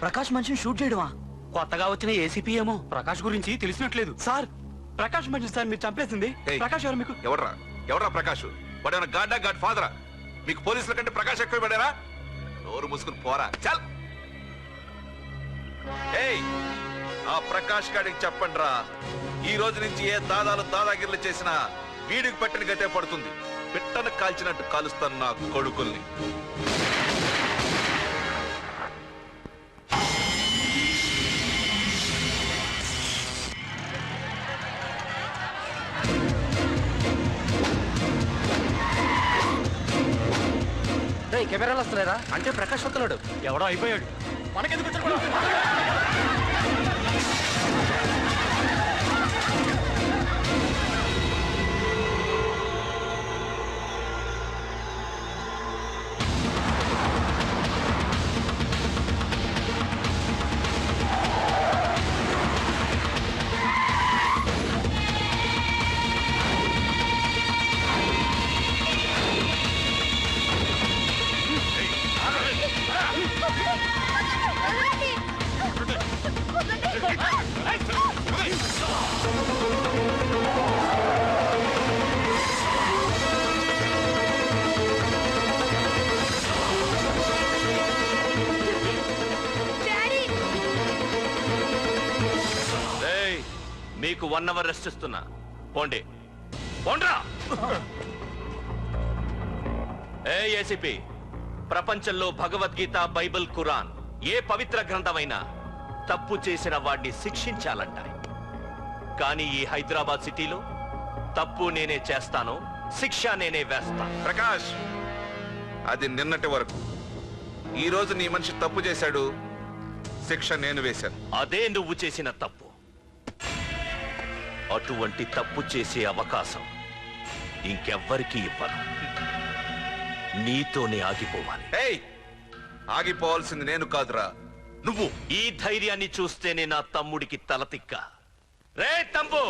ప్రకాష్ మనిషిని షూట్ చేయడమా? కొత్తగా వచ్చిన ఏసీపీ ఏమో ప్రకాష్ గురించి తెలిసినట్లేదు. సార్ ప్రకాష్ మనిషి సార్ మీరు చంపేసింది. ప్రకాష్ ఎవరు మీకు? ఎవరా ప్రకాష్? వాడేమన్నా గాడ్ ఫాదరా? మీకు పోలీసుల కంటే ప్రకాష్ ఎక్కువ పడారా? నోరు మూసుకుని పోరా. చల్. ఏయ్, ఆ ప్రకాష్ గాడికి చెప్పండి రా, ఈ రోజు నుంచి ఏ దాదాగిర్లు చేసినా వీడికి పెట్టిన గతే పడుతుంది. పిట్టను కాల్చినట్టు కాలుస్తాను నా కొడుకుల్ని. కెమెరాలు వస్తలేరా? అంటే ప్రకాష్ వస్తున్నాడు. ఎవడో అయిపోయాడు. మనకెందుకు వచ్చాడు? మీకు 1 అవర్ రెస్ట్ ఇస్తున్నా. పోండి పోండ్రా. ఏసీపీ, ప్రపంచంలో భగవద్గీత, బైబిల్, ఖురాన్ ఏ పవిత్ర గ్రంథమైనా తప్పు చేసిన వాడిని శిక్షించాలంట. కానీ ఈ హైదరాబాద్ సిటీలో తప్పు నేనే చేస్తాను, శిక్ష నేనే వేస్తా. ప్రకాష్, అది నిన్నటి వరకు. ఈ రోజు నీ మనిషి తప్పు చేశాడు, శిక్ష నేను వేశాను. అదే నువ్వు చేసిన తప్పు. అటువంటి తప్పు చేసే అవకాశం ఇంకెవ్వరికీ ఇవ్వను. నీతోనే ఆగిపోవాలి. ఆగిపోవాల్సింది నేను కాదురా, నువ్వు. ఈ ధైర్యాన్ని చూస్తేనే నా తమ్ముడికి తలతిక్క. రే తమ్ము,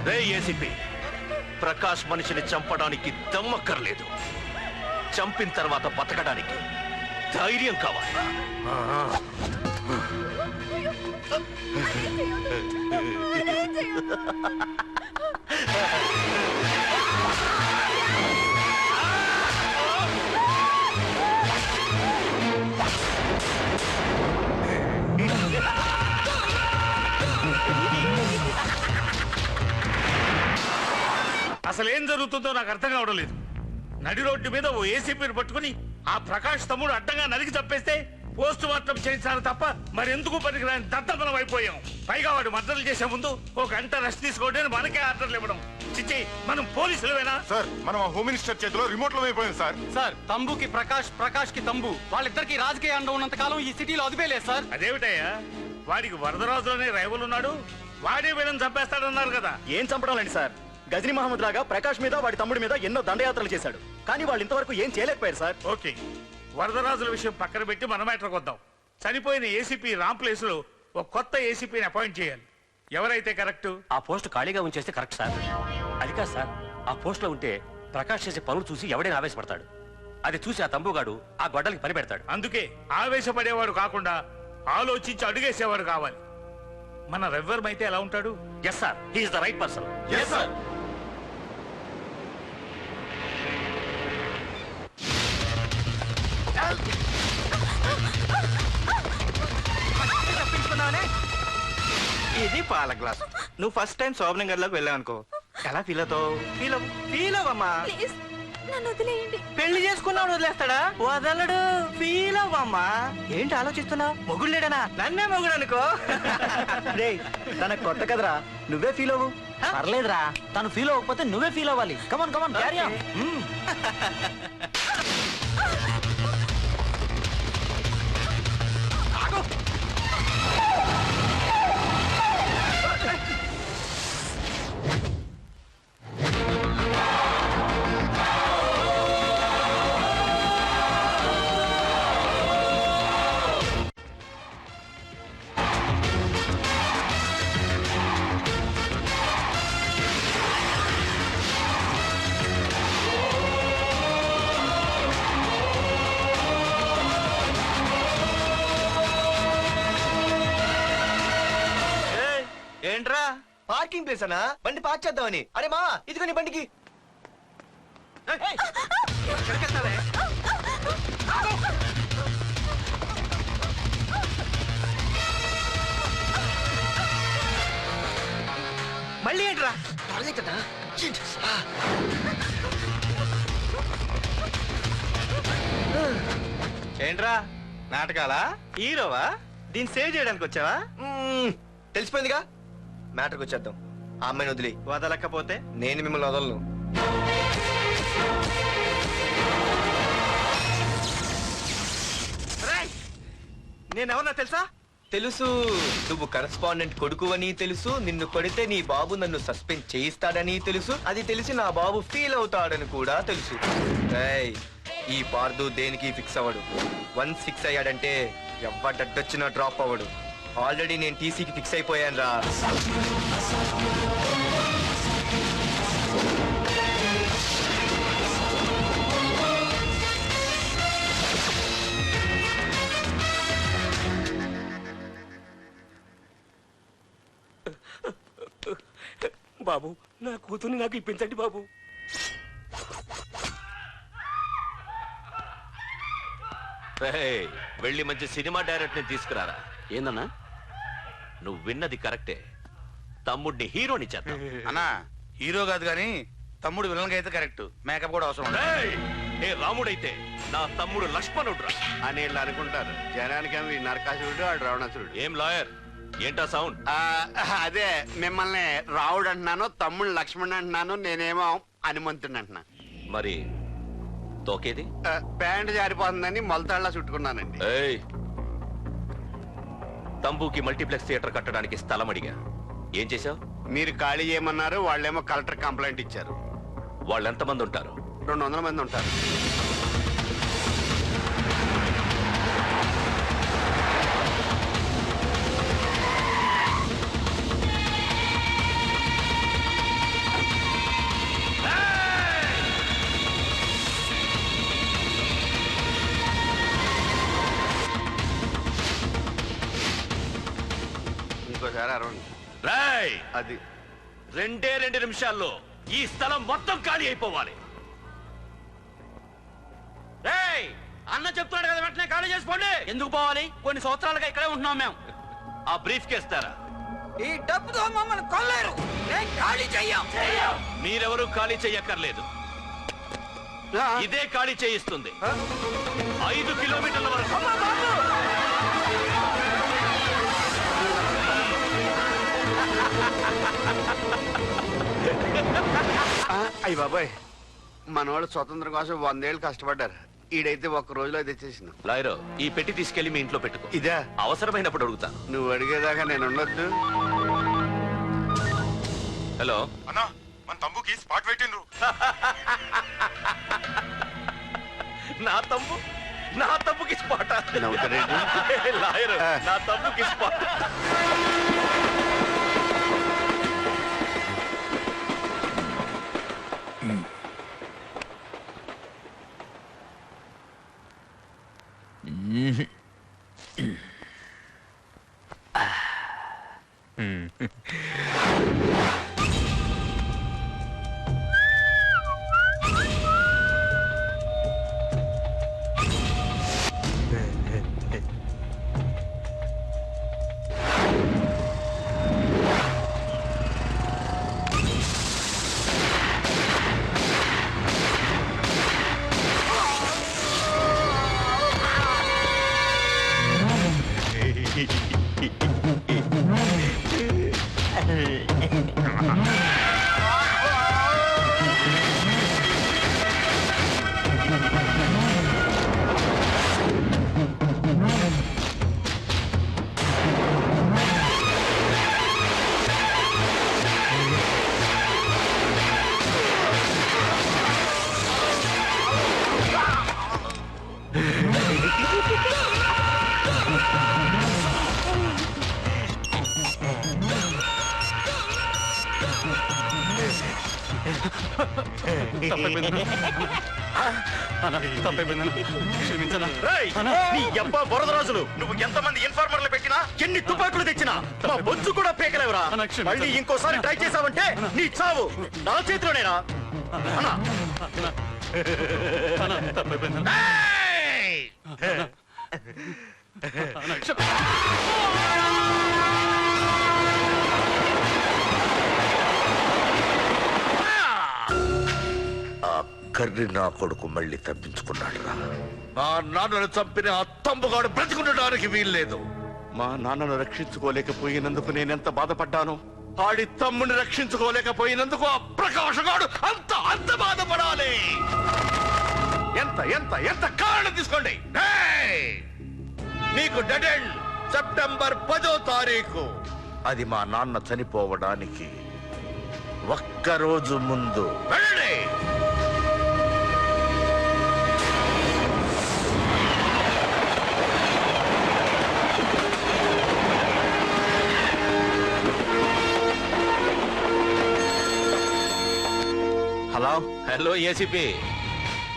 రే ఏసీపీ, ప్రకాష్ మనిషిని చంపడానికి దమ్మక్కర్లేదు, చంపిన తర్వాత బతకడానికి ధైర్యం కావాలి. అసలేం జరుగుతుందో నాకు అర్థం కావడం లేదు. నడి రోడ్డు మీద ఓ ఏసీపీని పట్టుకుని ఆ ప్రకాష్ తమ్ముడు అడ్డంగా నరికి చంపేస్తే పోస్ట్ మార్టం చేయించాలి తప్ప మరెందుకు పనికిరాని దత్తమనం అయిపోయాం. పైగా వాడు మర్డర్లు చేసే ముందు ఒక గంట రెస్ట్ తీసుకోవడానికి మనకే ఆర్డర్లు ఇవ్వడం. చిచ్చి, మనం పోలీసులవేనా? సార్, మనం హోమ్ మినిస్టర్ చేతిలో రిమోట్ లో అయిపోయింది సార్. సార్, తంబుకి ప్రకాష్, ప్రకాష్ కి తంబు, వాళ్ళిద్దరికి రాజకీయ అండ ఉన్నంత కాలం ఈ సిటీలో అదుపేలేదు సార్. అదేమిటయ్యా, వాడికి వరదరాజులోనే రైవల్ ఉన్నాడు, వాడే వీళ్ళని చంపేస్తాడన్నారు కదా. ఏం చంపడం లేండి సార్, గజనీ మహమ్మద్ లాగా ప్రకాష్ మీద వాడి తమ్ముడి మీద ఎన్నో దండయాత్రలు చేశాడు, కానీ వాళ్ళు ఇంతవరకు ఏం చేయలేకపోయారు సార్. ఓకే, వరదరాజుల విషయం పక్కన పెట్టి మన మ్యాటర్కి వద్దాం. చనిపోయిన ఏసీపీ రామ్ ప్లేస్ లో ఒక కొత్త ఏసీపీని అపాయింట్ చేయాలి. ఎవరైతే కరెక్ట్? ఆ పోస్ట్ ఖాళీగా ఉంచేస్తే కరెక్ట్ సార్. అది కాదు సార్, ఆ పోస్ట్ లో ఉంటే ప్రకాష్ చేసే పనులు చూసి ఎవడైనా ఆవేశపడతాడు. అది చూసి ఆ తంబుగాడు ఆ గొడ్డలకి పని పెడతాడు. అందుకే ఆవేశపడేవాడు కాకుండా ఆలోచించి అడుగేసేవాడు కావాలి. మన రెవ్వర్ అయితే ఎలా ఉంటాడు? Yes sir, he is the right person. Yes sir. ఇది పాల గ్లాస్. నువ్వు ఫస్ట్ టైం శోభనం గదిలోకి వెళ్ళావు అనుకో, ఎలా ఫీల్ అవుతావు? ఫీల్ అవ్వమ్మా. ప్లీజ్ నన్ను వదిలేయండి. పెళ్లి చేసుకున్నాడు వదిలేస్తాడా? వదలడు. ఫీల్ అవ్వమ్మా. ఏంటి ఆలోచిస్తున్నావు? మొగుడు లేడనా? నన్నే మొగుడు అనుకో. రేయ్ తనకు కొత్త కదరా, నువ్వే ఫీల్ అవ్వు. పర్లేదురా, తను ఫీల్ అవ్వకపోతే నువ్వే ఫీల్ అవ్వాలి. కమాన్ కమాన్ క్యారీ ఆన్. ఏంట్రా? పార్కింగ్ ప్లేస్ అన్నా, బండి పార్క్ చేద్దామని. అరే మా ఇదిగో నీ బండికి. మళ్ళీ ఏంట్రా? ఏంట్రా నాటకాలా? హీరోవా? దీన్ని సేవ్ చేయడానికి వచ్చావా? తెలిసిపోయిందిగా, మ్యాటర్కి వచ్చేద్దాం. ఆ అమ్మాయిని వదిలి. వదలకపోతే నేను మిమ్మల్ని వదలను. నేనెవరన్నా తెలుసా? తెలుసు, నువ్వు కరెస్పాండెంట్ కొడుకువని తెలుసు. నిన్ను కొడితే నీ బాబు నన్ను సస్పెండ్ చేయిస్తాడని తెలుసు. అది తెలిసి నా బాబు ఫీల్ అవుతాడని కూడా తెలుసు. ఏయ్, ఈ పార్దు దేనికి ఫిక్స్ అవ్వడు. వన్స్ ఫిక్స్ అయ్యాడంటే ఎవ్వడడ్డొచ్చినా డ్రాప్ అవ్వడు. ఆల్రెడీ నేను టీసీకి ఫిక్స్ అయిపోయాను రా. బాబు, నా కూతుర్ని నాకు ఇప్పించండి బాబు. రేయ్, వెళ్ళి మంచి సినిమా డైరెక్ట్ ని తీసుకురారా. ఏందన్నా? నువ్వు విన్నది కరెక్టే. తమ్ముడిని హీరోని చేద్దాం. అన్నా హీరో కాదు కానీ తమ్ముడు విలన్ అయితే కరెక్ట్. మేకప్ కూడా అవసరం ఉండదు. రేయ్, ఏ రాముడైతే నా తమ్ముడు లక్ష్మణుడు రా. అని వీళ్ళు అనుకుంటారు. జనానికి నరకాసురుడు ఆడు రావణాసురుడు. ఏం లాయర్, ఏంటా సౌండ్? అదే మిమ్మల్ని రావుడు అంటున్నాను, తమ్ముడు లక్ష్మణ్ అంటున్నాను, నేనేమో హనుమంతుడు అంటున్నాను. మరి తోకేది? ప్యాంట్ జారిపోతుందని మొలతాళ్ళ చుట్టుకున్నానండి. ఏయ్, తంబుకి మల్టీప్లెక్స్ థియేటర్ కట్టడానికి స్థలం అడిగా. ఏం చేశావు? మీరు ఖాళీ చేయమన్నారు, వాళ్ళేమో కలెక్టర్ కంప్లైంట్ ఇచ్చారు. వాళ్ళు ఎంతమంది ఉంటారు? 200 మంది ఉంటారు. ఇంకోసారి అరవండి. రేయ్, అది 2 నిమిషాల్లో ఈ స్థలం మొత్తం ఖాళీ అయిపోవాలి. రేయ్, అన్న చెప్తున్నాడు కదా, వెంటనే ఖాళీ చేసుకోండి. ఎందుకు పోవాలి? కొన్ని సంవత్సరాలుగా ఇక్కడే ఉంటున్నాం మేము. ఆ బ్రీఫ్ కేస్తారా? ఈ డబ్బుతో మమ్మల్ని కొల్లేరు. నేను ఖాళీ చెయ్యం. మీరెవరూ ఖాళీ చెయ్యక్కర్లేదు. ఇదే ఖాళీ చేయిస్తుంది. 5 కిలోమీటర్ల వరకు. అయ్యి బాబాయ్, మనవాళ్ళు స్వతంత్రం కోసం 100 ఏళ్ళు కష్టపడ్డారు. ఈడైతే ఒక్క రోజులో తెచ్చేసిన. లాయరో, ఈ పెట్టి తీసుకెళ్లి మీ ఇంట్లో పెట్టుకో. ఇదే అవసరమైనప్పుడు అడుగుతా. నువ్వు అడిగేదాకా నేను ఉండొద్దు. హలో అన్నా, మన తమ్ముకి స్పాట్ పెట్టిండ్రు. నా తమ్ముకి స్పాట్. నవ్వుతారేంటి? లాయరు, నా తమ్ముకి స్పాట్. రేయ్, నీ యబ్బ బురదరాజులు నువ్వు ఎంతమంది ఇన్ఫార్మర్లు పెట్టినా ఎన్ని తుపాకులు తెచ్చినా మా బొచ్చు కూడా పేకలేవురా. మళ్ళీ ఇంకోసారి ట్రై చేసావంటే నీ చావు నా చేతిలోనేనా అన్నా. కర్రి నా కొడుకు మళ్ళీ తప్పించుకున్నాడు రా. మా నాన్నను చంపిన ఆ తంబుగాడు బ్రతికుండడానికి వీల్లేదు. మా నాన్నను రక్షించుకోలేకపోయినందుకు నేనెంత బాధపడ్డాను. ఆడి తమ్ముని రక్షించుకోలేకపోయినందుకు ఆ ప్రకాశగాడు అంత బాధపడాలి. ఎంత ఎంత ఎంత కారణం తీసుకోండి. ఏయ్! నీకు డెడ్ ఎండ్ సెప్టెంబర్ 10వ తారీఖు. అది మా నాన్న చనిపోవడానికి ఒక్కరోజు ముందు. వెళ్ళండి. Hello hello ACP,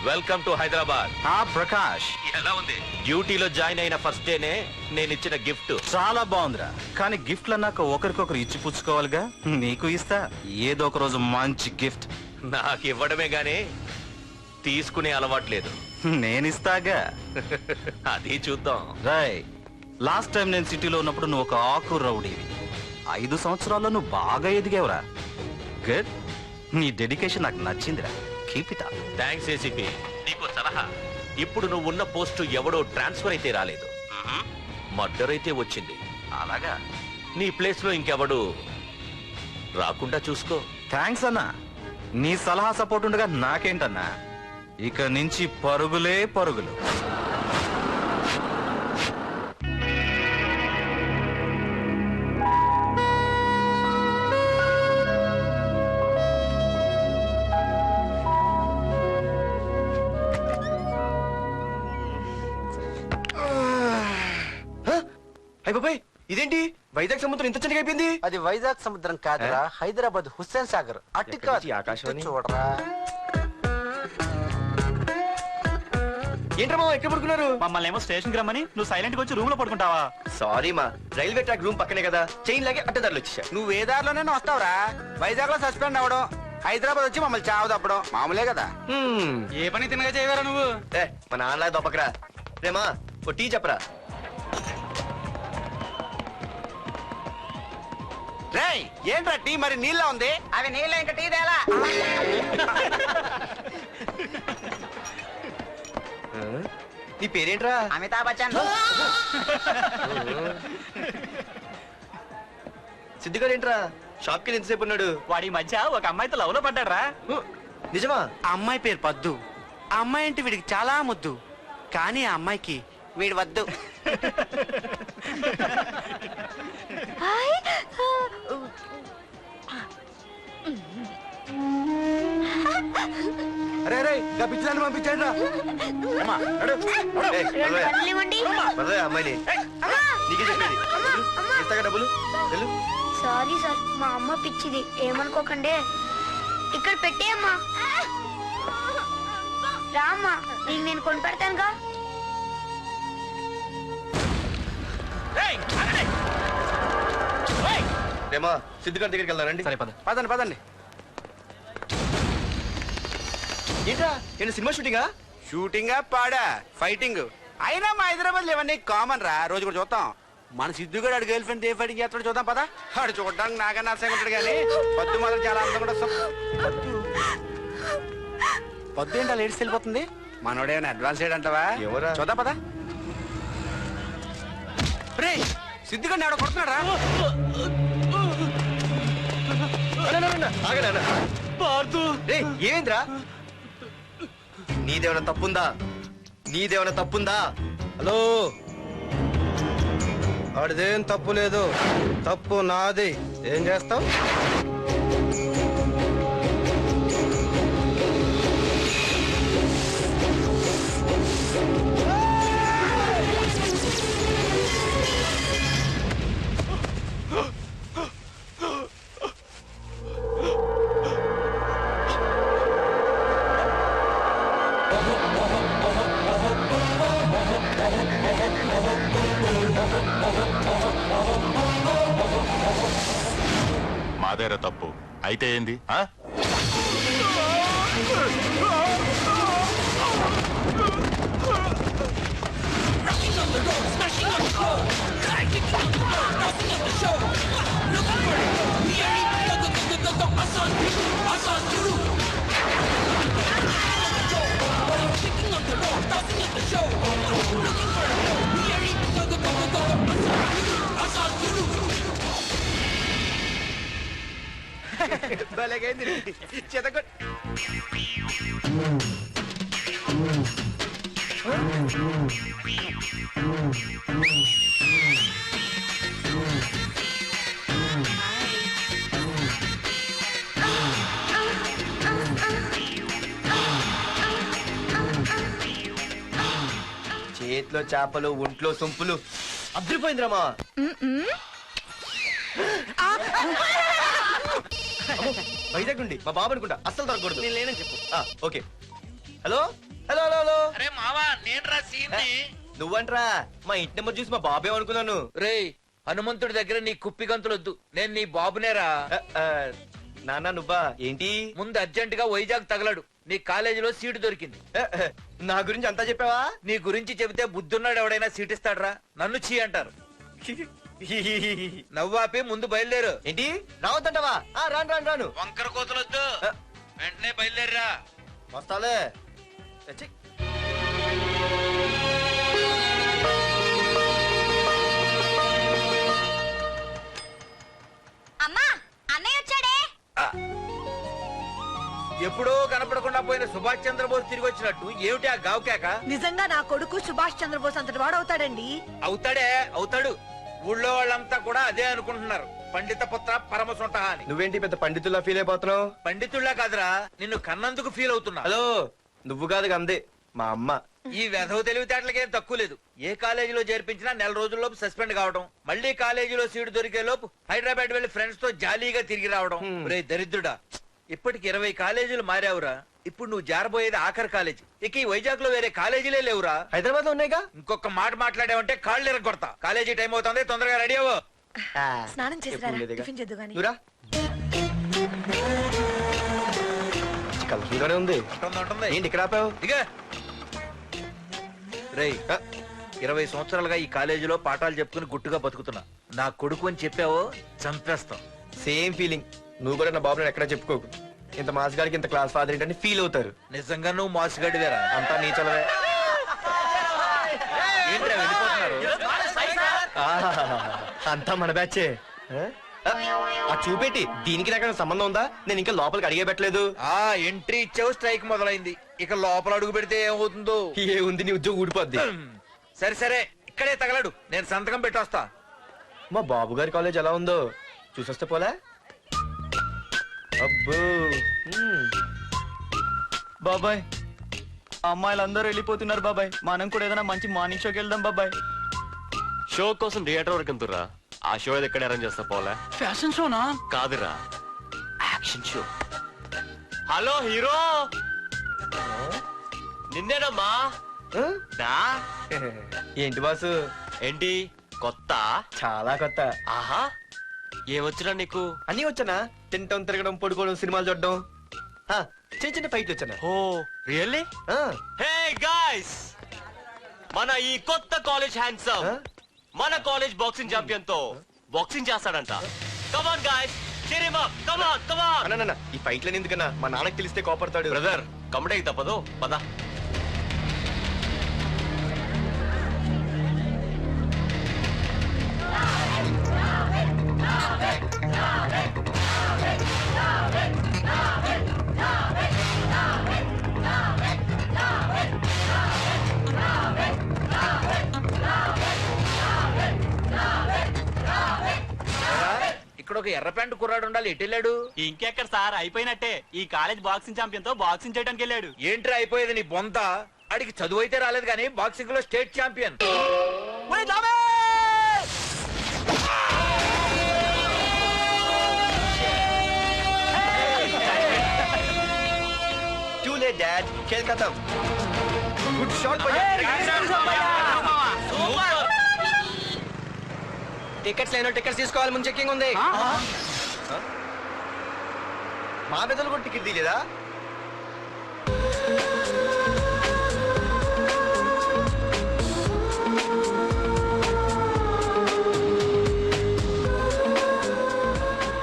welcome to Hyderabad. Prakash, ఎలా ఉంది? డ్యూటీలో జాయిన్ అయిన ఫస్ట్ డేనే నేను ఇచ్చిన గిఫ్ట్. చాలా బాగుందిరా. కానీ గిఫ్ట్లు అన్నాక ఒకరికొకరు ఇచ్చి పుచ్చుకోవాలిగా. నీకు ఇస్తా ఏదో ఒక రోజు మంచి గిఫ్ట్. నాకు ఇవ్వడమే గానీ తీసుకునే అలవాటు లేదు. నేనిస్తాగా. అది చూద్దాం. రాయ్, లాస్ట్ టైం నేను సిటీలో ఉన్నప్పుడు నువ్వు ఒక ఆకు రౌడీవి. 5 సంవత్సరాల్లో నువ్వు బాగా ఎదిగావురా. గుడ్. నీ డెడికేషన్ నాకు నచ్చిందిరా. Keep it up. Thanks ACP. నీకు సలహా. ఇప్పుడు నువ్వు ఉన్న పోస్టు ఎవడో ట్రాన్స్ఫర్ అయితే రాలేదు, మర్డర్ అయితే వచ్చింది. అలాగా? నీ ప్లేస్ లో ఇంకెవడు రాకుండా చూసుకో. థ్యాంక్స్ అన్నా. నీ సలహా సపోర్ట్ ఉండగా నాకేంటన్నా. ఇక నుంచి పరుగులే పరుగులు. బాబాయ్, ఇదేంటి వైజాగ్ సముద్రం ఇంత చిన్నగా అయిపోయింది? అది వైజాగ్ సముద్రం కాదురా, హైదరాబాద్ హుస్సేన్ సాగర్. అటు కాదు, ఆకాశవాణి ఇటు చూడరా. ఏంట్రా మామ ఎక్కడ పడుకున్నారు? మమ్మల్ని ఏమో స్టేషన్ కి రమ్మని నువ్వు సైలెంట్ గా వచ్చి రూమ్ లో పడుకుంటావా? సారీ మా, రైల్వే ట్రాక్ రూమ్ పక్కనే కదా, చైన్ లాగే అడ్డదారులు వచ్చేసా. నువ్వు ఏ దారిలోనే వస్తావురా. వైజాగ్ లో సస్పెండ్ అవ్వడం, హైదరాబాద్ వచ్చి మమ్మల్ని చావు తప్పడం మామూలే కదా. ఏ పని తినగా చేయవారా నువ్వు? మా నాన్నలా దొప్పకరా. రేమా ఓ టీ చెప్పరా. రేయ్, ఏంట్రా టీ మరి నీళ్ళ ఉంది? అవి నీళ్ళ ఇంకా టీ తేలా. నీ పేరేంట్రా? అమితాబ్ బచ్చన్. సిద్ధిగాడు ఏంట్రా షాప్ కి ఎంతసేపు ఉన్నాడు? వాడి మధ్య ఒక అమ్మాయితో లవ్ లో పడ్డారా. నిజమా? ఆ అమ్మాయి పేరు పద్దు. ఆ అమ్మాయి అంటే వీడికి చాలా ముద్దు. కానీ ఆ అమ్మాయికి వీడు వద్దు. అరే రే, పిచ్చిదాన్ని పంపించండి రా. అమ్మాయిని నీకే చెప్పేది. ఇస్తాగా డబ్బులు. సారీ సార్, మా అమ్మ పిచ్చిది, ఏమనుకోకండి. ఇక్కడ పెట్టేయమ్మా. రామ్మా, నీకు నేను కొని పెడతానుగా. రేమా సిద్ధిగాడి దగ్గరికి వెళ్దానండి. సరే పద. పదండి పదండి. ఏంట్రా ఏంటి సినిమా షూటింగా? షూటింగా పాడా ఫైటింగ్ అయినా మా హైదరాబాద్ ఇవన్నీ కామన్ రా. రోజు కూడా చూద్దాం. మన సిద్ధుగాడు ఆడు గర్ల్ ఫ్రెండ్ ఏ ఫైటింగ్ చేస్తాడు చూద్దాం పదా. ఆడు చూడడానికి నాకన్నా అసహ్యంగా ఉంటాడు కానీ పద్దు మాత్రం చాలా అందంగా వస్తాం. పద్దు ఏంటో లేడీస్ వెళ్ళిపోతుంది. మనోడేమైనా అడ్వాన్స్ చేయడంటావా? ఎవరా? చూద్దాం పదా. రే, సిద్ధుగాడిని ఎవడో కొడుతున్నాడు రా. ఏమేంద్రా? నీదేమైనా తప్పుందా? నీదేమైనా తప్పుందా? హలో, ఆడిదేం తప్పు లేదు. తప్పు నాది. ఏం చేస్తావు? మాదేరా తప్పు అయితే ఏంది? భలేగైంది చెతకొట్ చేతిలో చేపలు ఒంట్లో సొంపులు అద్దరిపోయిందిరామా. వైజాగ్ నుండి మా బాబు అనుకుంటా, అస్సలు దొరకకూడదు. నేను లేనని చెప్పు. Okay. Hello hello hello hello. అరే మావా నేనురా సీన్ని. నువ్వంట్రా? మా ఇంటి నెంబర్ చూసి మా బాబే అనుకున్నాను. రేయ్ హనుమంతుడి దగ్గర నీ కుప్పి గంతులొద్దు, నేను నీ బాబునేరా. నాన్న నువ్వా? ఏంటి? ముందు అర్జెంట్ గా వైజాగ్ తగలడు, నీ కాలేజీలో సీటు దొరికింది. నా గురించి అంతా చెప్పావా? నీ గురించి చెబితే బుద్ధున్నాడు ఎవడైనా సీట్ ఇస్తాడ్రా? నన్ను చీ అంటారు. నవ్వాపి ముందు బయలుదేరు. ఏంటి రావద్దంటావా? రాను రాను రాను. వంకర కోతలొద్దు, వెంటనే బయలుదేరరా. వస్తాలే. అమ్మా అన్నయ్య వచ్చాడే. ఎప్పుడో కనపడకుండా పోయిన సుభాష్ చంద్రబోస్ తిరిగి వచ్చినట్టు ఏమిటి ఆ గావుకేక? నిజంగా నా కొడుకు సుభాష్ చంద్రబోస్ అంతటి వాడు అవుతాడండి. అవుతాడే అవుతాడు. ఊళ్ళో వాళ్ళంతా కూడా అదే అనుకుంటున్నారు, పండిత పుత్ర పరమ సొంట అని. నువ్వేంటి పెద్ద పండితుల్లా ఫీల్ అయిపోతున్నావు? పండితుళ్ళ కాదురా, నిన్ను కన్నందుకు ఫీల్ అవుతున్నా. హలో, నువ్వు కాదు అందే మా అమ్మ. ఈ వెధవ తెలివితేటలకేం తక్కువ లేదు. ఏ కాలేజీలో చేర్పించినా నెల రోజుల్లోపు సస్పెండ్ కావడం, మళ్ళీ కాలేజీలో సీటు దొరికే లోపు హైదరాబాద్ వెళ్లి ఫ్రెండ్స్ తో జాలీగా తిరిగి రావడం. రే దరిద్రుడా, ఇప్పటికి 20 కాలేజీలు మారావురా. ఇప్పుడు నువ్వు జారబోయేది ఆఖరి కాలేజీ. ఇక ఈ వైజాగ్ లో వేరే కాలేజీలే లేవురా. హైదరాబాద్ లో ఉన్నాయిగా. ఇంకొక మాట మాట్లాడావంటే కాళ్ళు ఎరగొడతా. కాలేజీ టైం అవుతుంది, తొందరగా రెడీ అవ్వు. స్నానం చేసి టిఫిన్ చేద్దు గాని. కలర్ఫుల్ గానే ఉంది. ఏంటి ఇక్కడ ఆపావు? ఇక రేయ్ 20 సంవత్సరాలుగా ఈ కాలేజీలో పాఠాలు చెప్పుకుని గుట్టుగా బతుకుతున్నా. నా కొడుకు అని చెప్పావో చంపేస్తాం. Same feeling. నువ్వు కూడా నా బాబు నేను ఎక్కడా చెప్పుకోకు. ఇంత మాస్ గారికి ఇంత క్లాస్ ఫాదర్ ఏంటని ఫీల్ అవుతారు. నిజంగా నువ్వు మాసుగడివేరా? అంతా నీ చలవే. ఏంట్రా వెళ్ళిపోతున్నారు? అంతా మన బ్యాచే. ఆ చూపెట్టి దీనికి నాకు సంబంధం ఉందా? నేను ఇంకా లోపలికి అడిగే పెట్టలేదు. ఎంట్రీ ఇచ్చావు, స్ట్రైక్ మొదలైంది. ఇక లోపల అడుగు పెడితే ఏమవుతుందో. ఏ ఉంది, నీ ఉద్యోగం ఊడిపోద్ది. సరే సరే, ఇక్కడే తగలడు, నేను సంతకం పెట్టొస్తా. మా బాబు గారి కాలేజ్ ఎలా ఉందో చూసొస్తే పోలే. అబ్బో బాబాయ్, అమ్మాయిలందరూ వెళ్ళిపోతున్నారు బాబాయ్. మనం కూడా ఏదైనా మంచి మార్నింగ్ షోకి వెళ్దాం బాబాయ్. షో కోసం థియేటర్ వరకు ఎంతురా? ఆ షో ఎక్కడ అరేంజ్ చేస్తా పోలే. ఫ్యాషన్ షోనా? కాదురా, యాక్షన్ షో. హలో హీరో, నిన్నేనమ్మా. ఏంటి బాసు? ఏంటి కొత్త? చాలా కొత్త. ఆహా, ఏమొచ్చినా నీకు? అన్నీ వచ్చానా? తింటం, తిరగడం, పడుకోవడం, సినిమాలు చూడడం, చిన్న చిన్న ఫైట్లు వచ్చానా. ఓ రియల్లీ? హే గాయ్స్, మన ఈ కొత్త కాలేజ్ హ్యాండ్సమ్ మన కాలేజ్ బాక్సింగ్ ఛాంపియన్ తో బాక్సింగ్ చేస్తాడంట. Come on guys, cheer him up. Come on, come on. అన్న ఈ ఫైట్లని ఎందుకన్నా? మా నాన్నకి తెలిస్తే కోపడతాడు. బ్రదర్ కమడేకి తప్పదు, పద. ఇక్కడ ఒక ఎర్ర ప్యాంటు కుర్రాడు ఉండాలి, ఎటు వెళ్ళాడు? ఇంకెక్కడ సార్, అయిపోయినట్టే. ఈ కాలేజ్ బాక్సింగ్ ఛాంపియన్ తో బాక్సింగ్ చేయడానికి వెళ్ళాడు. ఏంట్రా అయిపోయేది నీ బొంత? అడిగి చదువు అయితే రాలేదు కానీ బాక్సింగ్ లో state champion. Too late, Dad. खेल खत्म. Good shot, भैया. టికెట్స్ లేనో టికెట్స్ తీసుకోవాలి, ముందు చెక్కింగ్ ఉంది. మా పెద్దలు కూడా టికెట్ తీయలేదా?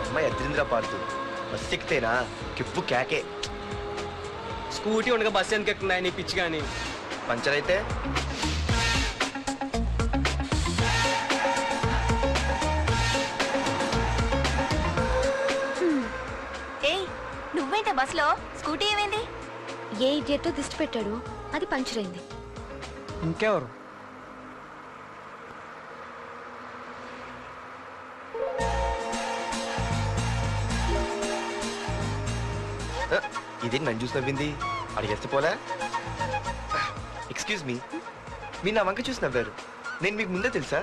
అమ్మాయి అద్రింద్ర పార్తు బస్ ఎక్కితేనా కిప్పు కేకే. స్కూటీ ఉండగా బస్సు ఎందుకు ఎక్కుతున్నాయి నీ పిచ్చి కానీ. పంచర్ అయితే ఏయ్ నువ్వేంటే బస్సులో? స్కూటీ ఏమైంది? ఏ ఇడియట్ దిష్టి పెట్టాడు, అది పంచర్ అయింది. ఇంకెవరు? ఇదేంటి నన్ను చూసి నవ్వింది? అడిగేస్తే పోలే. ఎక్స్క్యూజ్ మీ, మీరు నా వంక చూసి నవ్వారు. నేను మీకు ముందే తెలుసా?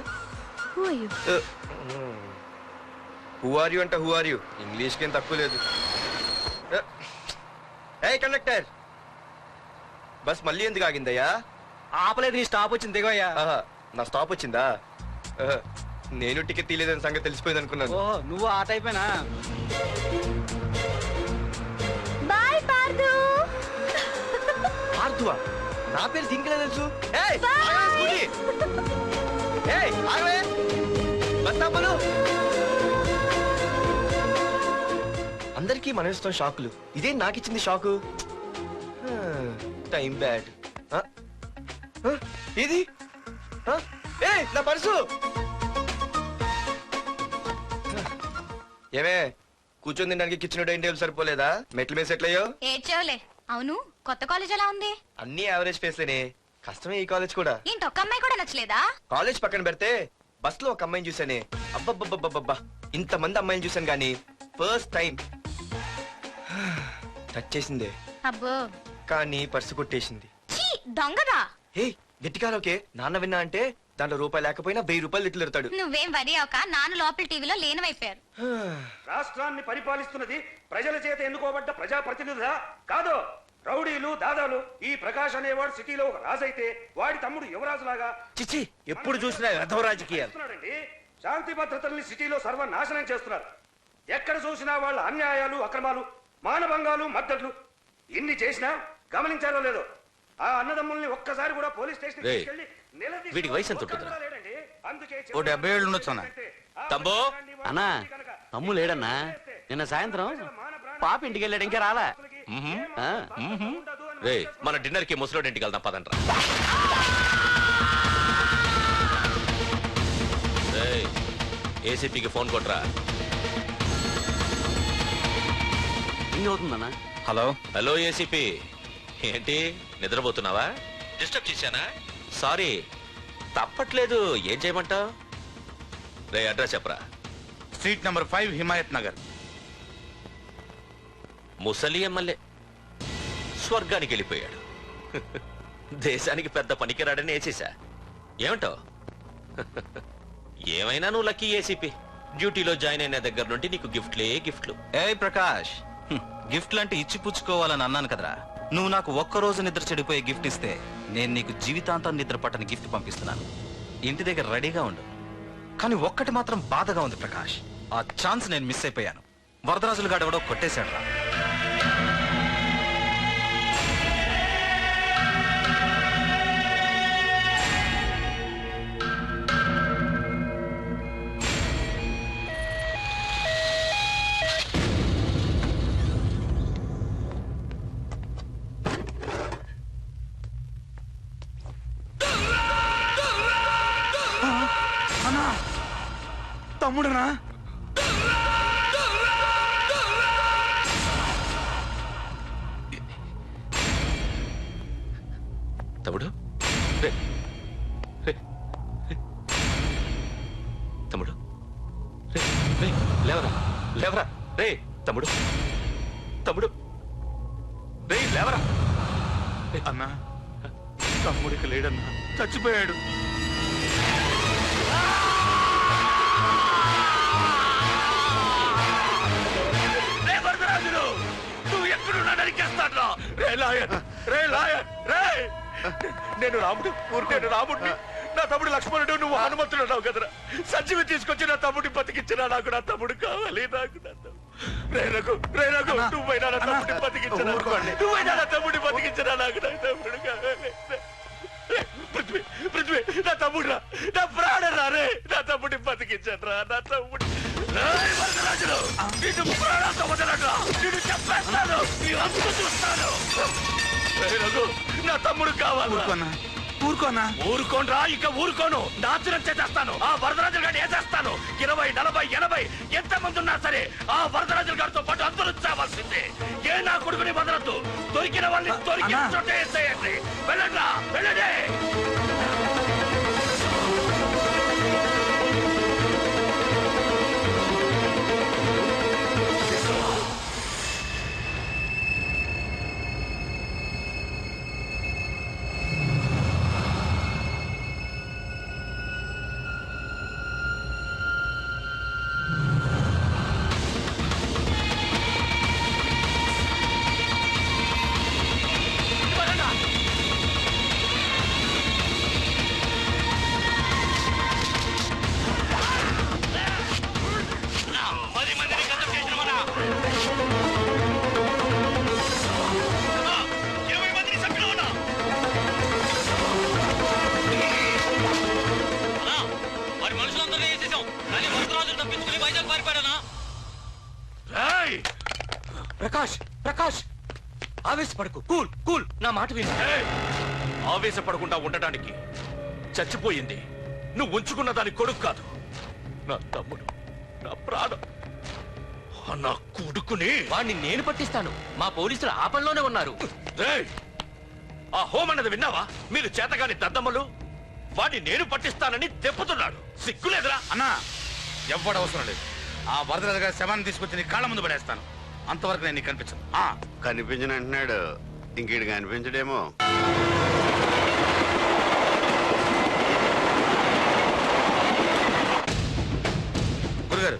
హూ ఆర్ యూ అంట హూ ఆర్ యూ, ఇంగ్లీష్కి ఏం తక్కువ లేదు. ఏ కండక్టర్, బస్ మళ్ళీ ఎందుకు ఆగిందయ్యా? ఆపలేదు, నీ స్టాప్ వచ్చింది దిగోయ్యా. నా స్టాప్ వచ్చిందా? నేను టికెట్ తీయలేదని సంగతి తెలిసిపోయింది అనుకున్నాను. ఓ నువ్వు ఆ టైపేనా? బాయ్ పార్దు. పార్థువా? నా పేరు దీనికిలే తెలుసు. అందరికీ మనం ఇస్తాం షాకులు, ఇదే నాకు ఇచ్చింది షాకు. Time bad. ఇది నా పర్సు. ఏమే కూర్చొని తినడానికి కిచెన్ డైనింగ్ టేబుల్ సరిపోలేదా? మెట్ల మీద సెట్ అయ్యో. ఏడ్చేవలే. అవును కొత్త కాలేజ్ ఎలా ఉంది? అన్ని యావరేజ్ ఫేస్లేనే, కష్టమే ఈ కాలేజ్ కూడా. ఏంటి ఒక్క అమ్మాయి కూడా నచ్చలేదా? కాలేజ్ పక్కన పెడితే బస్ లో ఒక అమ్మాయిని చూసానే, అబ్బబ్బబ్బబ్బబ్బా ఇంతమంది అమ్మాయిని చూసాను గానీ ఫస్ట్ టైం టచ్ చేసిందే. అబ్బో కానీ పర్సు కొట్టేసింది. ఛీ దొంగదా. హే గట్టిగా ఓకే, నాన్న విన్నా అంటే దాంట్లో రూపాయి లేకపోయినా 1000 రూపాయలు ఇట్లు ఎడతాడు. నువ్వేం వరి అవక, నాన్న లోపల టీవీలో లేనవైపోయారు. రాష్ట్రాన్ని పరిపాలిస్తున్నది ప్రజల చేత ఎన్నుకోబడ్డ ప్రజాప్రతినిధులా కాదు, రౌడీలు దాదాలు. ఈ ప్రకాష్ అనేవాడు సిటీలో ఒక రాజైతే వాడి తమ్ముడు యువరాజులాగా చిచ్చి ఎప్పుడు చూసినా వెధవ రాజకీయాలు. శాంతి భద్రతల్ని సిటీలో సర్వనాశనం చేస్తున్నారు. ఎక్కడ చూసినా వాళ్ళ అన్యాయాలు, అక్రమాలు, మానభంగాలు, మద్దతులు. ఇన్ని చేసినా గమనించారో లేదో ఆ అన్నదమ్ముల్ని ఒక్కసారి కూడా పోలీస్ స్టేషన్ తీసుకెళ్లి వీడికి వయసు ఎంత ఉంటుందా? ఓ 70 ఏళ్ళు ఉండొచ్చు అన్న. తమ్ముడు అన్నా తమ్ము లేడన్నా, నిన్న సాయంత్రం పాప ఇంటికి వెళ్ళాడు, ఇంకా రాలా. రే మన డిన్నర్ కి ముసలోడి ఇంటికి వెళ్దాం పదండ్రా. ఏసీపీకి ఫోన్ కొట్రా. అవుతుందన్నా. హలో హలో ఏసీపీ, ఏంటి నిద్రపోతున్నావా? డిస్టర్బ్ చేశానా? సారీ, తప్పట్లేదు. ఏం చేయమంటావు? రే అడ్రస్ చెప్పరా. Street number 5 Himayat Nagar. ముసలి ఎమ్మెల్యే స్వర్గానికి వెళ్ళిపోయాడు. దేశానికి పెద్ద పనికిరాడని వేసేసా. ఏమంటావు? ఏమైనా నువ్వు లక్కీ ఏసీపీ. డ్యూటీలో జాయిన్ అయిన దగ్గర నుండి నీకు గిఫ్ట్లే గిఫ్ట్లు. ఏ ప్రకాష్, గిఫ్ట్లు అంటే ఇచ్చి పుచ్చుకోవాలని అన్నాను కదరా. నువ్వు నాకు ఒక్కరోజు నిద్ర చెడిపోయే గిఫ్ట్ ఇస్తే నేను నీకు జీవితాంతం నిద్ర పట్టని గిఫ్ట్ పంపిస్తున్నాను. ఇంటి దగ్గర రెడీగా ఉండు. కానీ ఒక్కటి మాత్రం బాధగా ఉంది ప్రకాష్, ఆ ఛాన్స్ నేను మిస్ అయిపోయాను. వరదరాజులు గాడు ఎవడో కొట్టేశాడు రా. తమ్ముడునా? తమ్ముడు తమ్ముడు లేవరా లేవరా. రే తమ్ముడు తమ్ముడు రే లేవరా. అన్నా తమ్ముడికి లేడన్నా, చచ్చిపోయాడు. నువ్వు ఎక్కడున్నా నరికేస్తాడ్రా. రే లాయర్, రే లాయర్, రే నేను రాముడు, నేను రాముడిని. నా తమ్ముడు లక్ష్మణుడు, నువ్వు హనుమంతుడు అన్నావు కదరా. సంజీవి తీసుకొచ్చి నా తమ్ముడిని బతికించినా. నాకు నా తమ్ముడు కావాలి. నాకు నా తమ్ముడు నువ్వైనా నా తమ్ముడిని బతికించినా. నువ్వైనా నా తమ్ముడిని బతికించినా. నాకు నా తమ్ముడు కావాలి. పృథ్వీ పృథ్వీ నా తమ్ముడు రా, నా ప్రాణరా రే. నా తమ్ముడిని బతికించరా. నా తమ్ముడు వరదరాజులు, నిన్ను ప్రాణాలతో వదలరా. నిన్ను చెప్పేస్తాను. నీ అంతు చూస్తాను. నా తమ్ముడు కావాలి. ఊరుకోనా? ఊరుకోనరా, ఇక ఊరుకోను. నాశనం చేసేస్తాను. ఆ వరదరాజుల గారిని వేసేస్తాను. 20, 40, 80 ఎంతమంది ఉన్నా సరే ఆ వరదరాజుల గారితో పాటు అందరూ చావాల్సిందే. ఏ నా కొడుకుని వదలద్దు. దొరికిన వాళ్ళని దొరికిన చోట వేసేయండి. వెళ్ళండి, వెళ్ళండి. ప్రకాష్ ప్రకాష్ ఆవేశపడకు. కూల్ కూల్, నా మాట విను. ఆవేశపడకుండా ఉండటానికి చచ్చిపోయింది నువ్వు ఉంచుకున్న దాని కొడుకు కాదు, నా తమ్ముడు, నా ప్రాణం. నా కొడుకుని వాడిని నేను పట్టిస్తాను. మా పోలీసులు ఆ పనిలోనే ఉన్నారు. ఆ హోమ్ అన్నది విన్నావా? మీరు చేతగాని దద్దమ్మలు. వాడిని నేను పట్టిస్తానని తెప్పుతున్నాడు. సిగ్గులేదురా? అన్నా, ఎవ్వడవసరం లేదు. ఆ వరదరాజు గారి శవాన్ని తీసుకొచ్చి నీ కాళ్ళ ముందు పడేస్తాను. అంతవరకు నేను నీకు కనిపించను. కనిపించను అంటున్నాడు, ఇంకేడు కనిపించడేమో. గురుగారు,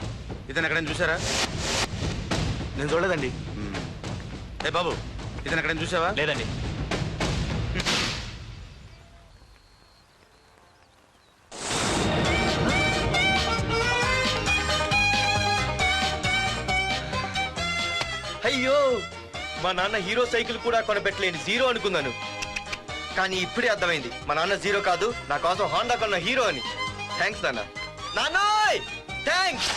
ఇతను ఎక్కడైనా చూసారా? నేను చూడలేదండి. ఏ బాబు, ఇతను ఎక్కడైనా చూసావా? లేదండి. అయ్యో, మా నాన్న హీరో సైకిల్ కూడా కొనబెట్టలేని జీరో అనుకున్నాను. కానీ ఇప్పుడే అర్థమైంది, మా నాన్న జీరో కాదు, నా కోసం హాండా కొన్న హీరో అని. థ్యాంక్స్ నాన్న. నాన్నోయ్ థ్యాంక్స్.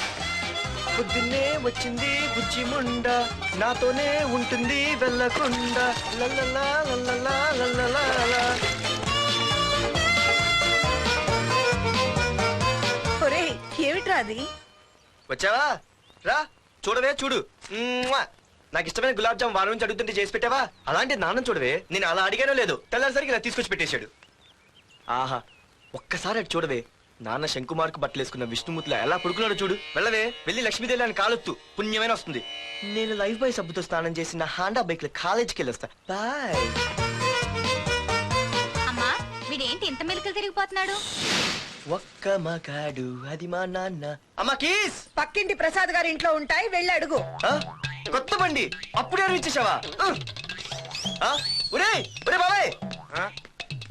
పొద్దున్నే వచ్చింది బుజ్జి ముండ, నాతోనే ఉంటుంది వెళ్ళకుండా. లల్లలా లల్లలా లల్లలా. ఏమిట్రా అది? వచ్చావా? రా చూడవే, చూడు. నాకు ఇష్టమైన గులాబ్ జామ్ వారం నుంచి అడుగుతుంటే చేసి పెట్టావా? అలాంటి నాన్న చూడవే, నేను అలా అడిగానో లేదు, తెల్లారిసరికి ఇలా తీసుకొచ్చి పెట్టేశాడు. ఆహా, ఒక్కసారి అటు చూడవే, నాన్న శంకుమార్కు బట్టలేసుకున్న విష్ణుమూర్తిలో ఎలా పడుకున్నాడు చూడు. వెళ్ళవే, వెళ్ళి లక్ష్మీదేవి అని కాలొత్తు, పుణ్యమైన వస్తుంది. నేను లైఫ్ బాయ్ సబ్బుతో స్నానం చేసి నా హాండా బైక్ లో కాలేజీకి వెళ్ళొస్తా. బాయ్. అమ్మా, వీడేంటి ఇంత మెలికలు తిరిగిపోతున్నాడు? ఒక్క మగాడు అది మా నాన్న. అమ్మా కీస్ పక్కింటి ప్రసాద్ గారి ఇంట్లో ఉంటాయి, వెళ్ళి అడుగు. కొత్త బండి అప్పుడే అనిపించేసావా? ఒరే ఒరే బాబాయ్,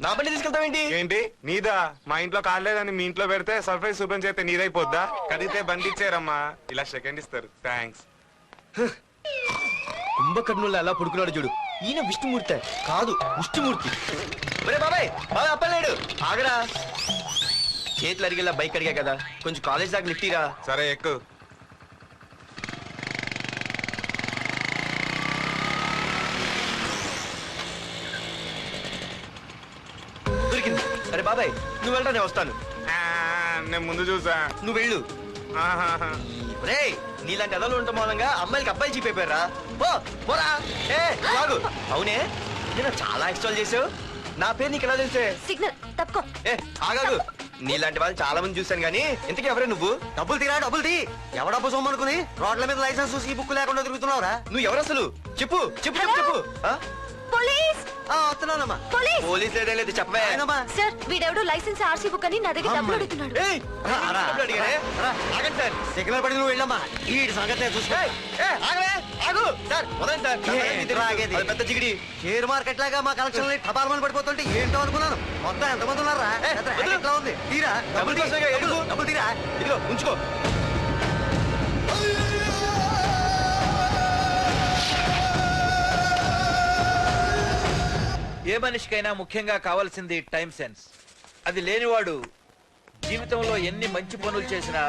నా బండి తీసుకెళ్తావేంటి? ఏంటి నీదా? మా ఇంట్లో కాలేదని మీ ఇంట్లో పెడితే సర్ప్రైజ్ శుభ్రం చేస్తే నీదైపోద్దా? కడిగితే బండి ఇచ్చారమ్మా, ఇలా సెకండ్ ఇస్తారు. థ్యాంక్స్. కుంభకర్ణుల్లో ఎలా పడుకున్నాడు చూడు. ఈయన విష్ణుమూర్తి కాదు, విష్ణుమూర్తి. ఒరే బాబాయ్, బాబాయ్ అప్పలేడు, ఆగరా. చేతులు అడిగేలా బైక్ అడిగా కదా, కొంచెం కాలేజ్ దాకా లిఫ్ట్ ఇరా. సరే ఎక్కు. దొరికింది. అరే బాబాయ్ నువ్వు వెళ్ళరా, నేను వస్తాను. నేను ముందు చూసా, నువ్వు వెళ్ళు. రే, నీలాంటి ఎదలు ఉండటం మూలంగా అమ్మాయిలకి అబ్బాయి చీపైపోయారా? పోరా. ఏ లాగు. అవునే, నేను చాలా ఇన్స్టాల్ చేసావు. నా పేరు నీకు ఎలా తెలిసే? సిగ్నల్ తప్పుకో. ఏ ఆగాగు. నీలాంటి వాళ్ళు చాలా మంది చూశాను గానీ ఇంతకీ ఎవరే నువ్వు? డబ్బులు తీరా, డబ్బులు తీ. ఎవడ డబ్బు సొమ్మనుకుని రోడ్ల మీద లైసెన్స్ చూసి బుక్ లేకుండా తిరుగుతున్నావురా? నువ్వు ఎవరు అసలు? చెప్పు చెప్పు చెప్పు చెప్పు. పోలీస్! వస్తున్నానమ్మా. పోలీస్ లేదే లేదు, చెప్పవే. సార్, వీడెవడో లైసెన్స్ ఆర్సీ బుక్ అని నా దగ్గర డబ్బులు అడుగుతున్నాడు. ఆగండి సార్. సిగ్నల్ పడి నువ్వు వెళ్ళమ్మా, ఈ సంగతి చూసుకో. ఆగు సార్, వదండి సార్. పెద్ద జిగిడి షేర్ మార్కెట్ లాగా మా కలెక్షన్ టపాల్మని పడిపోతుంటే ఏంటో అనుకున్నాను. మొత్తం ఎంతమంది ఉన్నారా? ఎట్లా ఉంది? తీరా డబ్బులు తీరా, ఇదిగో ఉంచుకో. ఏ మనిషికైనా ముఖ్యంగా కావాల్సింది టైం సెన్స్. అది లేనివాడు జీవితంలో ఎన్ని మంచి పనులు చేసినా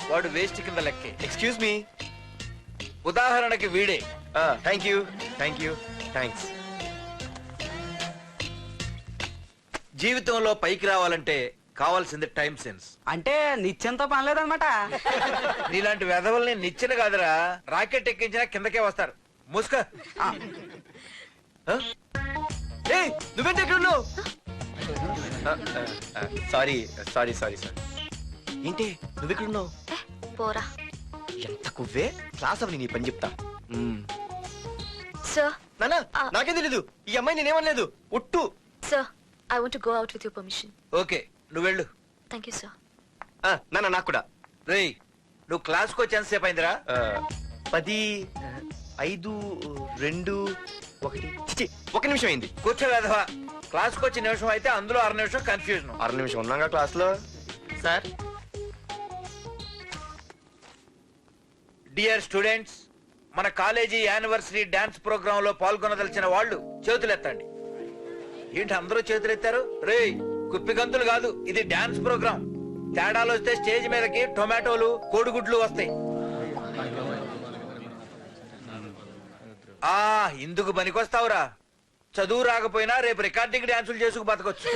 వాడు వేస్ట్ కింద లెక్కే. Excuse me. ఉదాహరణకి వీడే. Thank you thanks. జీవితంలో పైకి రావాలంటే కావాల్సింది టైం సెన్స్. అంటే నిత్యంతో పనిలేదన్నమాట. నీలాంటి వెధవల్ని నిచ్చెన కాదురా, రాకెట్ ఎక్కించినా కిందకే వస్తారు. ముసుక. నువ్వేంటి ఎక్కడ ఉన్నావు? సారీ ఏంటి నువ్వు ఎక్కడ ఉన్నావు? పోరా. ఎంత కువ్వే. క్లాస్ అవని నీ పని చెప్తా. సార్ నానా నాకే తెలీదు. ఈ అమ్మాయి నేనేమనలేదు. ఒట్టు. Sir I want to go out with your permission. Okay, నువ్వు వెళ్ళు. Thank you sir. నానా నాకు కూడా. రేయ్, నువ్వు క్లాస్కి వచ్చి ఎంతసేపు అయిందిరా? 10, 5, 2, 1. ఒక నిమిషం అయింది. కూర్చో వెధవా. క్లాస్కి వచ్చి నిమిషం అయితే అందులో 6 నిమిషం కన్ఫ్యూజన్. 6 నిమిషం ఉన్నాగా క్లాస్ లో. సార్ డియర్ స్టూడెంట్స్, మన కాలేజీ యానివర్సరీ డాన్స్ ప్రోగ్రామ్ లో పాల్గొనదలిచిన వాళ్ళు చేతులెత్తండి. ఏంటి అందరూ చేతులెత్తారు? రేయ్, కుప్పిగంతులు కాదు, ఇది డాన్స్ ప్రోగ్రామ్. తేడాలు వస్తే స్టేజ్ మీదకి టొమాటోలు, కోడిగుడ్లు వస్తాయి. ఇందుకు పనికొస్తావురా. చదువు రాకపోయినా రేపు రికార్డింగ్ డాన్సులు చేసుకు బతకొచ్చు.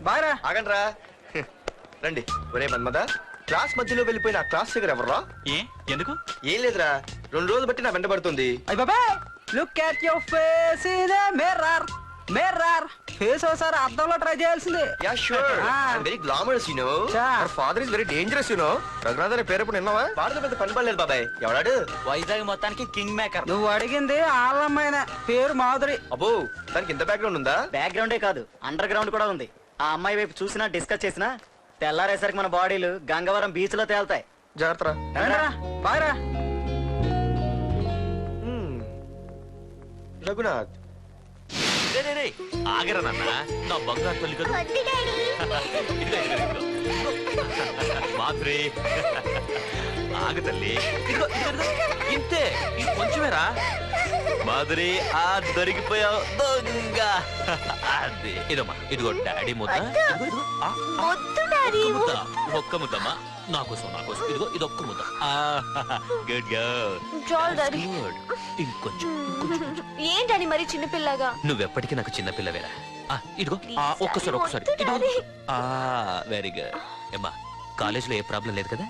బాగా ఆగండ్రా. రండి. ఒరే మన్మద, క్లాస్ మధ్యలో వెళ్ళిపోయిన క్లాస్ దగ్గర ఎవర్రా? ఎందుకు? ఏం లేదురా, 2 రోజులు బట్టి నా వెంట పడుతుంది. Look at your face in a mirror. Face ఒకసారి అద్దంలో ట్రై చేయాల్సిందే. Yeah sure. I'm very glamorous you know. Our father is very dangerous you know. Raghunath అనే పేరు ఎప్పుడు విన్నావా? వాడితో పెద్ద పని పడలేదు బాబాయ్. ఎవడాడు? వైజాగ్ మొత్తానికి కింగ్ మేకర్. నువ్వు అడిగింది ఆళ్ళమ్మాయిన పేరు మాధురి. అబ్బో, దానికి ఇంత బ్యాక్గ్రౌండ్ ఉందా? బ్యాక్గ్రౌండే కాదు, అండర్ గ్రౌండ్ కూడా ఉంది. ఆ అమ్మాయి వైపు చూసినా డిస్కస్ చేసినా తెల్లారేసరికి మన బాడీలు గంగవరం బీచ్ లో తేలుతాయి. జాగ్రత్త. బాగా రఘునాథ్. ఆగరా నాన్న, నా బంగారు తల్లి కదా. మాధురి ఆగు తల్లి. ఇంతే, ఇది కొంచెమేరా. మాధురి ఆ దొరికిపోయావు దొంగ. అదే ఇదమ్మా, ఇదిగో డాడీ ముద్ద. ఒక్క ముద్దమ్మా, నాకోసం ఇదిగో ఇదొక్క ముద్ద. Good good. ఇంకొంచెం. ఏంటని మరి చిన్నపిల్లగా? నువ్వెప్పటికీ నాకు చిన్న పిల్లవేరా. ఇదిగో ఒక్కసారి ఇదిగో. Very good. అమ్మా, కాలేజీలో ఏ ప్రాబ్లం లేదు కదా?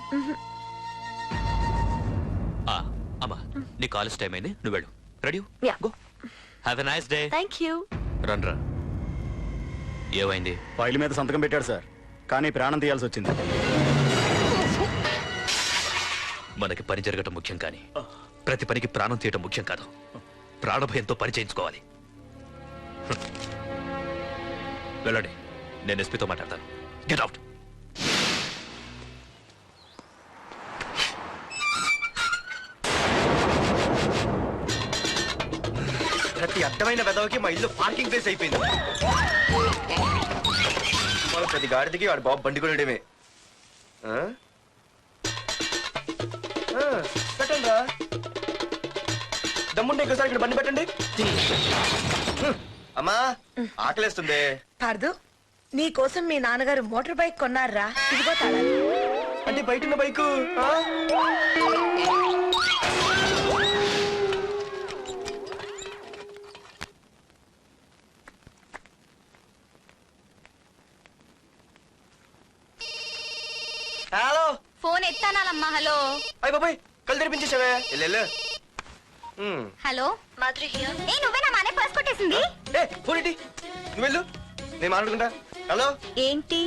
అమ్మా, నీ కాలేజ్ టైం అయింది, నువ్వు వెళ్ళు. Ready? Go. Have a nice day. Thank you. రండ్రా. ఏమైంది? ఫైల్ మీద సంతకం పెట్టాడు సార్, కానీ ప్రాణం తీయాల్సి వచ్చింది. మనకి పని జరగటం ముఖ్యం, కానీ ప్రతి పనికి ప్రాణం తీయటం ముఖ్యం కాదు. ప్రాణభయంతో పని చేయించుకోవాలి. వెళ్ళండి, నేను ఎస్పీతో మాట్లాడతాను. Get out. ప్రతి అడ్డమైన వెదవకి మా ఇల్లు పార్కింగ్ ప్లేస్ అయిపోయింది. వాళ్ళ ప్రతి గాడిదకి వాడు బాబు బండి కొనడమే. పెట్టండి రా, దమ్ముంటే ఇంకోసారి ఇక్కడ బండి పెట్టండి. అమ్మా, ఆకలేస్తుంది. పార్దు, నీ కోసం మీ నాన్నగారు మోటార్ బైక్ కొన్నారా? ఇదిగో తాళాలు. అంటే బయట ఉన్న బైకు. హలో, ఫోన్ ఎత్తానాలమ్మా. హలో. అయ్య బాబాయ్, కళ్ళు తెరిపించేసావే. Hello Madhuri here. ఏ నువ్వే నా మానే పర్స్ కొట్టేసింది. ఫోన్ ఏంటి? నువ్వు వెళ్ళు, నేను మాట్లాడుకుంటా. హలో. ఏంటి,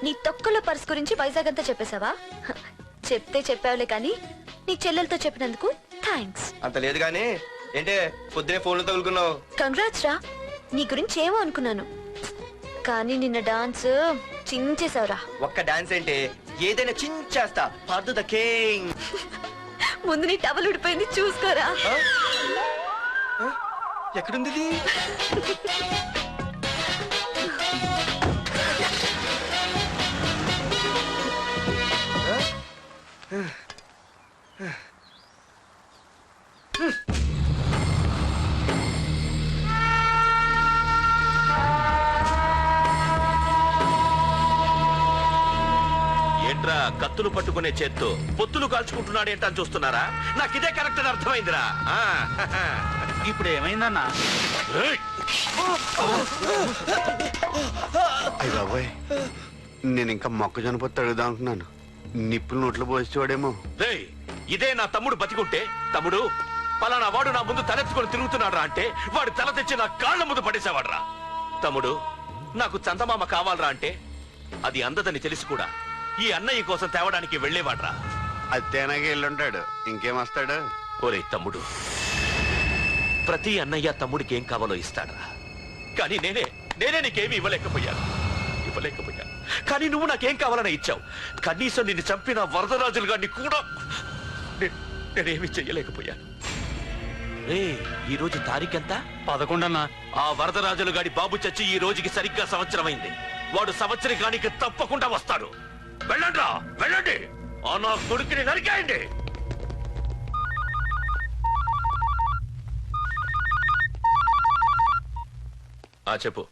నీ తొక్కల పర్స్ గురించి వైజాగ్ అంతా చెప్పేశావా? చెప్తే చెప్పావులే, కానీ నీ చెల్లెలతో చెప్పినందుకు థ్యాంక్స్. అంత లేదు కానీ ఏంటే పొద్దునే ఫోన్లు తగులుకున్నావు? కంగ్రాట్స్ రా. నీ గురించి ఏమో అనుకున్నాను, కానీ నిన్న డాన్స్ చించేశావురా. ఒక్క డాన్స్ ఏంటి, ఏదైనా చించేస్తా. Pardhu the king. ముందు నీ టవల్ ఉడిపోయింది చూసుకోరా. ఎక్కడుంది ఇది? ఏంట్రా కత్తులు పట్టుకునే చేత్తో పొత్తులు కాల్చుకుంటున్నాడు ఏంటని చూస్తున్నారా? నాకు ఇదే కరెక్ట్ అని అర్థమైందిరా. ఇప్పుడు ఏమైందన్నా? అయ్య బాబోయ్, నేను ఇంకా మొక్కజొన్న పొత్తు అడుగుదాం అనుకున్నాను. నిప్పులు నోట్లో పోసేవాడేమో. రేయ్, ఇదే నా తమ్ముడు బతికుంటే, తమ్ముడు పలానా వాడు నా ముందు తలెత్తుకొని తిరుగుతున్నాడ్రా అంటే వాడు తల తెచ్చి నా కాళ్ళ ముందు పడేసేవాడ్రా. తమ్ముడు నాకు చందమామ కావాలరా అంటే అది అందదని తెలిసి కూడా ఈ అన్నయ్య కోసం తేవడానికి వెళ్లేవాడ్రా. అది తేనాగే వెళ్ళుంటాడు, ఇంకేం వస్తాడు? ఒరే తమ్ముడు, ప్రతి అన్నయ్య తమ్ముడికి ఏం కావాలో ఇస్తాడ్రా. కానీ నేనే నీకేమీ ఇవ్వలేకపోయాను. కానీ నువ్వు నాకేం కావాలని ఇచ్చావు. కనీసం నిన్ను చంపిన వరదరాజులు గారిని కూడా నేనేమి చెయ్యలేకపోయాను. ఈ రోజు తారీఖెంత? 11 అన్నా. ఆ వరదరాజులు గాడి బాబు చచ్చి ఈ రోజుకి సరిగ్గా సంవత్సరమైంది. వాడు సంవత్సరానికి తప్పకుండా వస్తాడు. వెళ్ళండ్రా, వెళ్ళండి. ఆ నా కొడుకుని నరికేయండి. చెప్పు.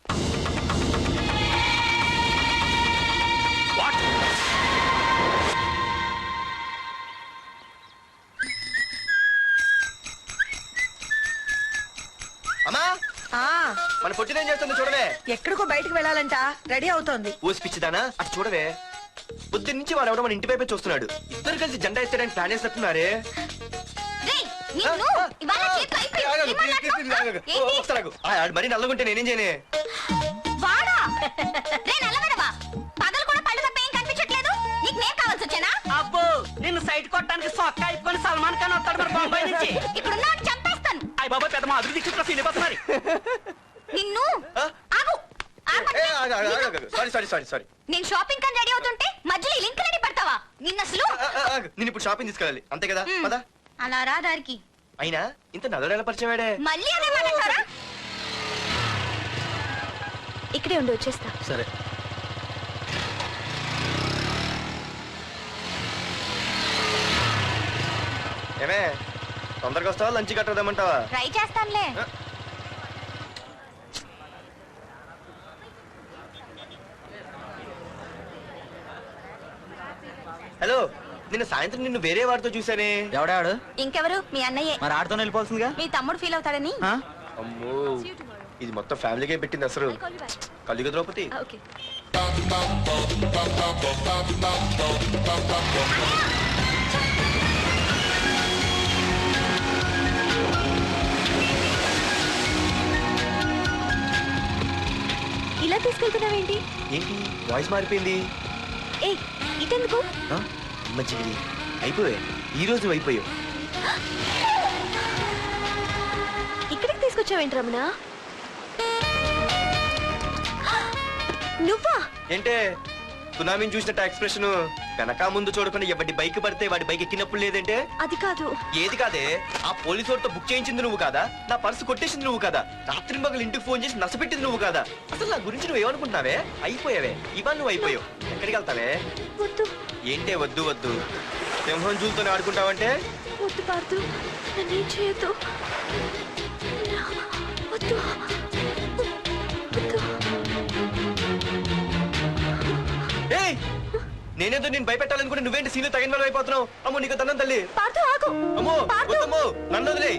అమ్మా, మన పొట్టిన ఏం చేస్తుంది చూడవే. ఎక్కడికో బయటకు వెళ్ళాలంట, రెడీ అవుతోంది. ఊసి పిచ్చిదానా, అటు చూడవే. పొద్దున్న నుంచి వాడు ఎవడో మన ఇంటి వైపే చూస్తున్నాడు. ఇద్దరు కలిసి జెండా ఎత్తడానికి ప్లాన్ వేస్తున్నట్టున్నారే. మరి నల్లగుంటే నేనేం చేయనే? అబ్బో, నిన్ను సైట్ కొట్టడానికి సొక్క అయిపోయి సల్మాన్ ఖాన్ వస్తాడు మరి బొంబాయి నుంచి. ఇప్పుడు చంపేస్తాను. అయ్య బాబా, పెద్ద మాధురి దీక్షితుల ఫీల్ అయిపోతున్నారు. నిన్ను ఆగు. సారీ. నేను షాపింగ్ కని రెడీ అవుతుంటే మధ్యలో ఈ లింక్ రెడీ పెడతావా? నిన్న అసలు నేను ఇప్పుడు షాపింగ్ తీసుకెళ్ళాలి, అంతే కదా? పదా. అలా రా దారికి. అయినా ఇంత నల్లడేలా పరిచయం వాడే. మళ్ళీ అదే మాట్లాడతారా? ఇక్కడే ఉండి వచ్చేస్తా. సరే. ఏమే, తొందరగా వస్తావా? లంచ్ కట్టదామంటావా? ట్రై చేస్తానులే. హలో, నిన్న సాయంత్రం నిన్ను వేరే వాడితో చూసానే. ఎవడాడు? ఇంకెవరు? మీ అన్నయ్యే. మరి ఆడుతో వెళ్ళిపోతుందిగా. మీ తమ్ముడు ఫీల్ అవుతాడని. అమ్మో, ఇది మొత్తం ఫ్యామిలీకే పెట్టింది అసలు. కలియుగ ద్రౌపది. ఇలా తీసుకెళ్తున్నావేంటి? ఏంటి వాయిస్ మారిపోయింది? ఏ ఇటెందుకు? మజ్జిగి అయిపోయాయి, ఈ రోజు అయిపోయావు. ఇక్కడికి తీసుకొచ్చావేంటి రమణ? నువ్వా? ఏంటే సునామీని చూసినట్టు ఎక్స్ప్రెషన్? వెనక ముందు చూడకుండా ఎవడి బైక్ పడితే వాడి బైక్ ఎక్కినప్పుడు లేదంటే? అది కాదు. ఏది కాదే? ఆ పోలీసు వాడితో బుక్ చేయించింది నువ్వు కాదా? నా పర్సు కొట్టేసింది నువ్వు కాదా? రాత్రి మగలు ఇంటికి ఫోన్ చేసి నసపెట్టింది నువ్వు కాదా? అసలు నా గురించి నువ్వు ఏమనుకుంటున్నావే? అయిపోయావే, ఇవాళ నువ్వు అయిపోయావు. ఎక్కడికి వెళ్తావే? ఏంటే వద్దు వద్దు, సింహం జూలతోనే ఆడుకుంటావంటే? వద్దు పార్దు, నన్నేం చేయొద్దు. వద్దు. ఏయ్, నేనేదో నేను భయపెట్టాలనుకుంటే నువ్వేంటి సీన్లు తగిన వాళ్ళు అయిపోతున్నావు? అమ్మో, నీకు దండం తల్లి. అమ్మో వద్దమ్మో, నన్ను వదిలే.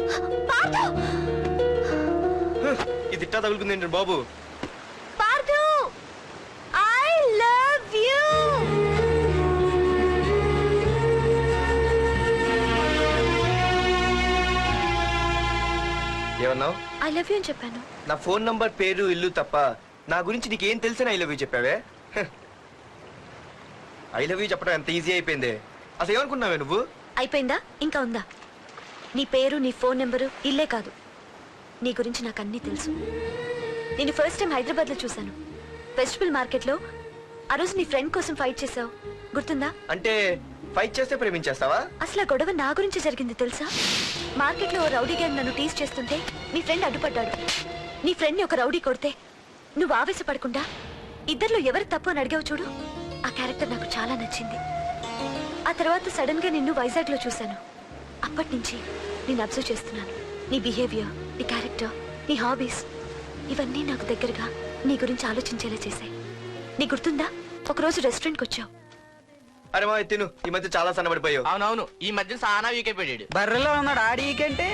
ఇది ఇట్టా తగులుకుంది ఏంటి బాబు? Pardhu, I love you. ఏమన్నావు? ఐ లవ్ యూ అని చెప్పాను. నా ఫోన్ నంబర్, పేరు, ఇల్లు తప్ప నా గురించి నీకేం తెలిసిన ఐ లవ్ యూ చెప్పావే? ఐ లవ్ యూ చెప్పడం ఎంత ఈజీ అయిపోయింది. అసలు ఏమనుకున్నావే నువ్వు? అయిపోయిందా? ఇంకా ఉందా? నీ పేరు, నీ ఫోన్ నెంబరు, ఇల్లే కాదు, నీ గురించి నాకు అన్నీ తెలుసు. నేను ఫస్ట్ టైం హైదరాబాద్ లో చూశాను, వెజిటబుల్ మార్కెట్ లో. ఆ రోజు నీ ఫ్రెండ్ కోసం ఫైట్ చేసావు, గుర్తుందా? అంటే ఫైట్ చేస్తే ప్రేమించేస్తావా? అసలు ఆ గొడవ నా గురించి జరిగింది తెలుసా? మార్కెట్ లో రౌడీ గ్యాంగ్ నన్ను టీజ్ చేస్తుంటే నీ ఫ్రెండ్ అడ్డుపడ్డాడు. నీ ఫ్రెండ్ ని ఒక రౌడీ కొడితే నువ్వు ఆవేశపడకుండా ఇద్దరిలో ఎవరు తప్పు అని అడిగావు చూడు, ఆ క్యారెక్టర్ నాకు చాలా నచ్చింది. ఆ తర్వాత సడన్ గా నిన్ను వైజాగ్ లో చూశాను. అప్పటి నుంచి నేను అబ్జర్వ్ చేస్తున్నాను. నీ బిహేవియర్, నీ క్యారెక్టర్, నీ హాబీస్ ఇవన్నీ నాకు దగ్గరగా నీ గురించి ఆలోచించేలా చేశాయి. నీ గుర్తుందా, ఒకరోజు రెస్టారెంట్కి వచ్చావు. అరే మా తిను, ఈ మధ్య చాలా సన్నబడిపోయావు. అవునవును, ఈ మధ్య సానా వీకైపోయాడు. బర్రెలో ఉన్నాడు ఆడీకంటే.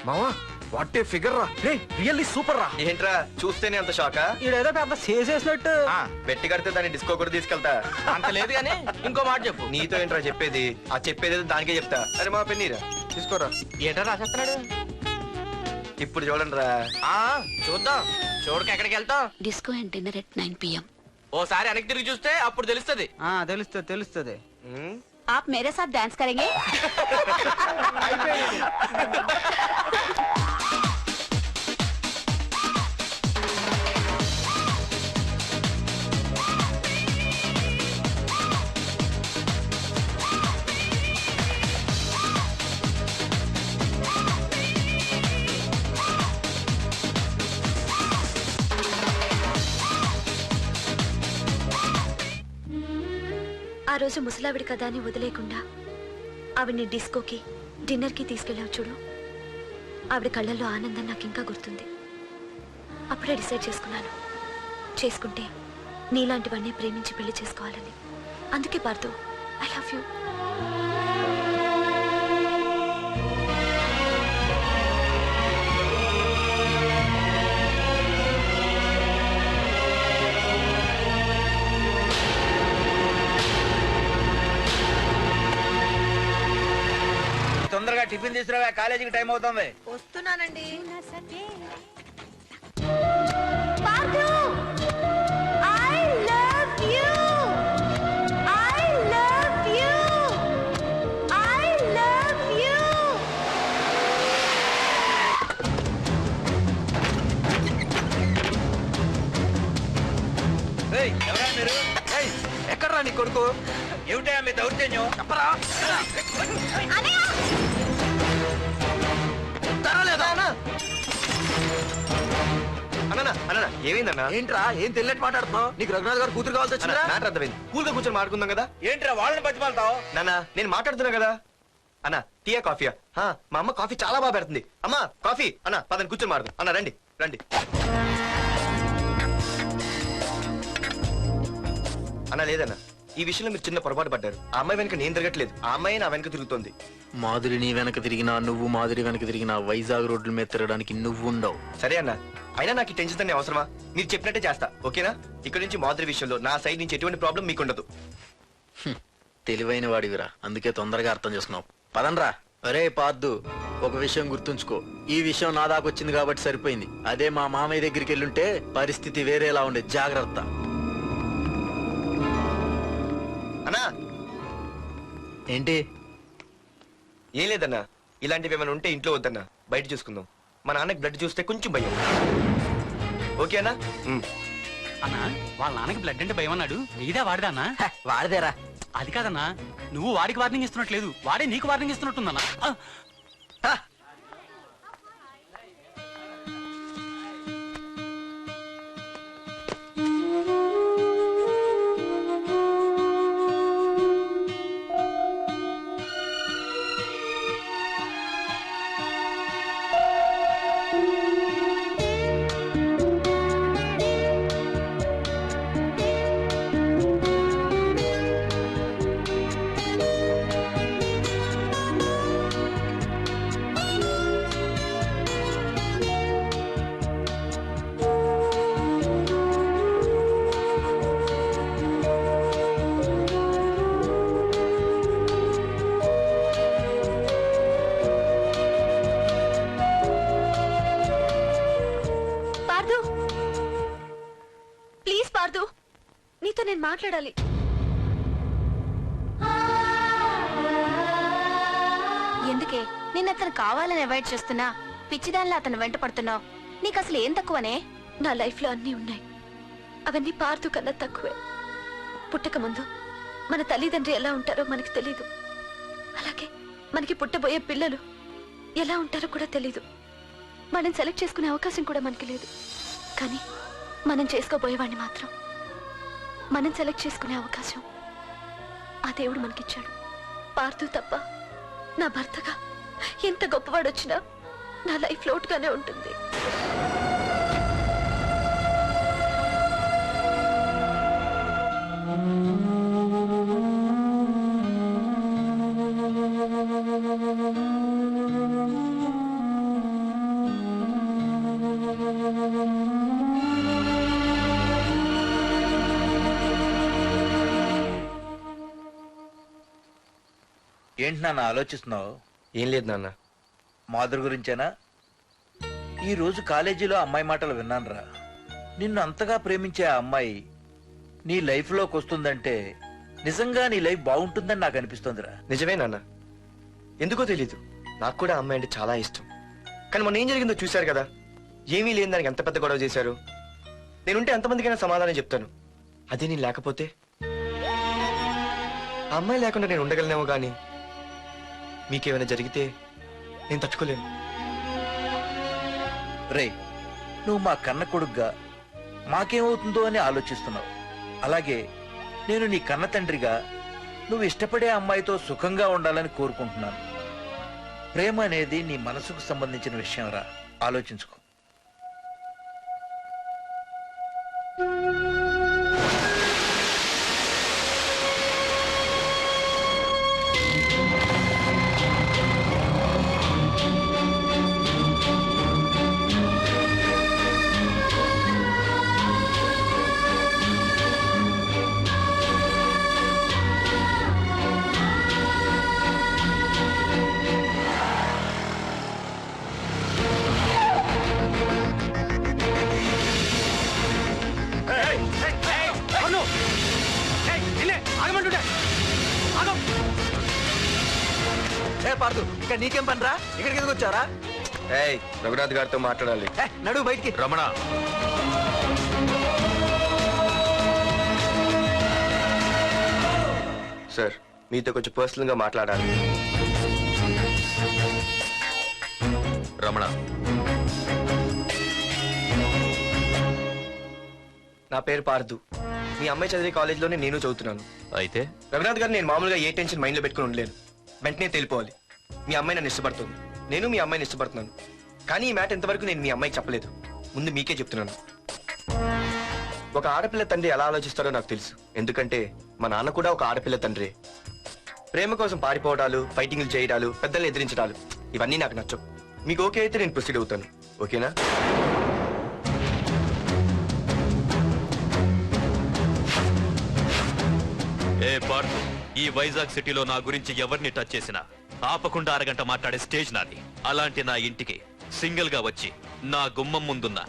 మావా వాట్ ఏ ఫిగర్ రా, రియల్లీ సూపర్ రా. ఏంట్రా చూస్తేనే అంత షాకా? ఈడేదో పెద్ద చేసేసినట్టు. బెట్టి కడితే దాన్ని డిస్కో కూడా తీసుకెళ్తా. అంత లేదు కానీ ఇంకో మాట చెప్పు. నీతో ఏంట్రా చెప్పేది? ఆ చెప్పేది దానికే చెప్తా. అరే మా పెన్నీరా తీసుకోరా. ఏంటో రాసేస్తున్నాడు. ఇప్పుడు చూడండి రా. చూద్దాం. చూడక ఎక్కడికి వెళ్తాం? Disco and dinner at 9 PM. ఓసారి వెనక్కి తిరిగి చూస్తే అప్పుడు తెలుస్తుంది. తెలుస్తుంది. आप मेरे साथ डांस करेंगे? ఆ రోజు ముసలావిడి కదా అని వదిలేకుండా ఆవిడ్ని డిస్కోకి డిన్నర్కి తీసుకెళ్ళావు చూడు, ఆవిడ కళ్ళల్లో ఆనందం నాకు ఇంకా గుర్తుంది. అప్పుడే డిసైడ్ చేసుకుంటే నీలాంటివన్నీ ప్రేమించి పెళ్లి చేసుకోవాలని. అందుకే పార్థు, ఐ లవ్ యూ. తొందరగా టిఫిన్ తీసుకురా, కాలేజీకి టైం అవుతుంది. వస్తున్నానండి. ఎవరా మీరు? ఎక్కడ్రా నీ కొడుకు? ఏమిటా మీ దౌర్జన్యం? చెప్పరా. అన్న ఏమైందన్నా? ఏంట్రా ఏం తెలియట్ మాట్లాడుతున్నావు? నీకు రఘునాథ్ గారు కూతురు కావాల్సి వచ్చిందా? మ్యాటర్ అర్థమైంది. కూల్ గా కూర్చొని మాట్లాడుకుందాం కదా. ఏంట్రా వాళ్ళని బతిమాలతావు? నాన్న నేను మాట్లాడుతున్నా కదా. అన్న టీయా కాఫీయా? మా అమ్మ కాఫీ చాలా బాగా పెడుతుంది. అమ్మా కాఫీ. అన్న పదని కూర్చొని మాట్లాడు. అన్న రండి రండి. అన్న లేదన్న, ఈ విషయంలో మీరు చిన్న పొరపాటు పడ్డారు. ఆ అమ్మాయి వెనక నేను తిరగట్లేదు, ఆ అమ్మాయి నా వెనక తిరుగుతోంది. మాధురి నీ వెనక తిరిగినా, నువ్వు మాధురి వెనక తిరిగినా వైజాగ్ రోడ్ల మీద తిరగడానికి నువ్వు ఉండవు. సరే అన్న, అయినా నాకు ఈ టెన్షన్ అనే అవసరమా? మీరు చెప్పినట్టే చేస్తా, ఓకేనా? ఇక్కడ నుంచి మాధురి విషయంలో నా సైడ్ నుంచి ఎటువంటి ప్రాబ్లం మీకు ఉండదు. తెలివైన వాడివిరా, అందుకే తొందరగా అర్థం చేసుకున్నావు. పదండ్రా. అరే పార్దు, ఒక విషయం గుర్తుంచుకో, ఈ విషయం నా దాకొచ్చింది కాబట్టి సరిపోయింది. అదే మా మామయ్య దగ్గరికి వెళ్ళుంటే పరిస్థితి వేరేలా ఉండేది. జాగ్రత్త. అన్నా ఏంటి? ఏం లేదన్నా, ఇలాంటివి ఏమైనా ఉంటే ఇంట్లో వద్దన్నా, బయట చూసుకుందాం. మా నాన్నకి బ్లడ్ చూస్తే కొంచెం భయం. ఓకే అన్నా? అన్నా వాళ్ళ నాన్నకి బ్లడ్ అంటే భయం అన్నాడు, నీదా వాడిదా అన్నా? వాడిదేరా. అది కాదన్నా, నువ్వు వాడికి వార్నింగ్ ఇస్తున్నట్లేదు, వాడే నీకు వార్నింగ్ ఇస్తున్నట్టుందన్నా. నీతో నేను మాట్లాడాలి. ఎందుకే నిన్న అతను కావాలని అవాయిడ్ చేస్తున్నా, పిచ్చిదానిలో అతను వెంట పడుతున్నావు? నీకు అసలు ఏం తక్కువనే? నా లైఫ్ లో అన్నీ ఉన్నాయి, అవన్నీ పార్థు కన్నా తక్కువే. పుట్టక ముందు మన తల్లిదండ్రి ఎలా ఉంటారో మనకు తెలీదు. అలాగే మనకి పుట్టబోయే పిల్లలు ఎలా ఉంటారో కూడా తెలీదు. మనం సెలెక్ట్ చేసుకునే అవకాశం కూడా మనకి లేదు. కానీ మనం చేసుకోబోయేవాడిని మాత్రం మనం సెలెక్ట్ చేసుకునే అవకాశం ఆ దేవుడు మనకిచ్చాడు. పార్థు తప్ప నా భర్తగా ఎంత గొప్పవాడు వచ్చినా నా లైఫ్ లోటుగానే ఉంటుంది. ఏంటి నాన్న ఆలోచిస్తున్నావు? ఏం లేదు నాన్న. మాధురి గురించేనా? ఈ రోజు కాలేజీలో అమ్మాయి మాటలు విన్నానురా. నిన్ను అంతగా ప్రేమించే ఆ అమ్మాయి నీ లైఫ్ లోకి వస్తుందంటే నిజంగా నీ లైఫ్ బాగుంటుందని నాకు అనిపిస్తుందిరా. నిజమే నాన్న. ఎందుకో తెలీదు, నాకు కూడా అమ్మాయి అంటే చాలా ఇష్టం. కానీ మొన్న ఏం జరిగిందో చూశారు కదా. ఏమీ లేని దానికి ఎంత పెద్ద గొడవ చేశారు. నేనుంటే ఎంతమందికైనా సమాధానం చెప్తాను. అదే నేను లేకపోతే ఆ అమ్మాయి లేకుండా నేను ఉండగలనేమో. కానీ మీకేమైనా జరిగితే నేను తట్టుకోలేను. రే, నువ్వు మా కన్న కొడుగ్గా మాకేమవుతుందో అని ఆలోచిస్తున్నావు. అలాగే నేను నీ కన్న తండ్రిగా నువ్వు ఇష్టపడే అమ్మాయితో సుఖంగా ఉండాలని కోరుకుంటున్నాను. ప్రేమ అనేది నీ మనసుకు సంబంధించిన విషయం రా, ఆలోచించుకో. ఇక్కడ నీకేం పనిరా? ఇక్కడికి ఎందుకు వచ్చారా? రఘునాథ్ గారితో మాట్లాడాలి. నడు బయటికి. రమణ, సార్, మీతో కొంచెం పర్సనల్ గా మాట్లాడాలి. రమణ, నా పేరు పార్థు. మీ అమ్మాయి చదివే కాలేజ్లోనే నేను చదువుతున్నాను. అయితే రఘునాథ్ గారు, నేను మామూలుగా ఏ టెన్షన్ మైండ్ లో పెట్టుకుని ఉండలేను. వెంటనే తెలిపోవాలి. మీ అమ్మాయి నన్ను ఇష్టపడుతుంది, నేను మీ అమ్మాయిని ఇష్టపడుతున్నాను. కానీ ఈ మ్యాటర్ ఇంతవరకు నేను మీ అమ్మాయికి చెప్పలేదు. ముందు మీకే చెప్తున్నాను. ఒక ఆడపిల్ల తండ్రి ఎలా ఆలోచిస్తారో నాకు తెలుసు. ఎందుకంటే మా నాన్న కూడా ఒక ఆడపిల్ల తండ్రి. ప్రేమ కోసం పారిపోవడాలు, ఫైటింగ్లు చేయడాలు, పెద్దల్ని ఎదిరించడాలు, ఇవన్నీ నాకు నచ్చవు. మీకు ఓకే అయితే నేను ప్రొసీడ్ అవుతాను. ఓకేనా? ఏ పార్థు, ఈ వైజాగ్ సిటీలో నా గురించి ఎవరిని టచ్ చేసినా ఆపకుండా అరగంట మాట్లాడే స్టేజ్ నాది. అలాంటి నా ఇంటికి సింగిల్ గా వచ్చి నా గుమ్మం ముందున్న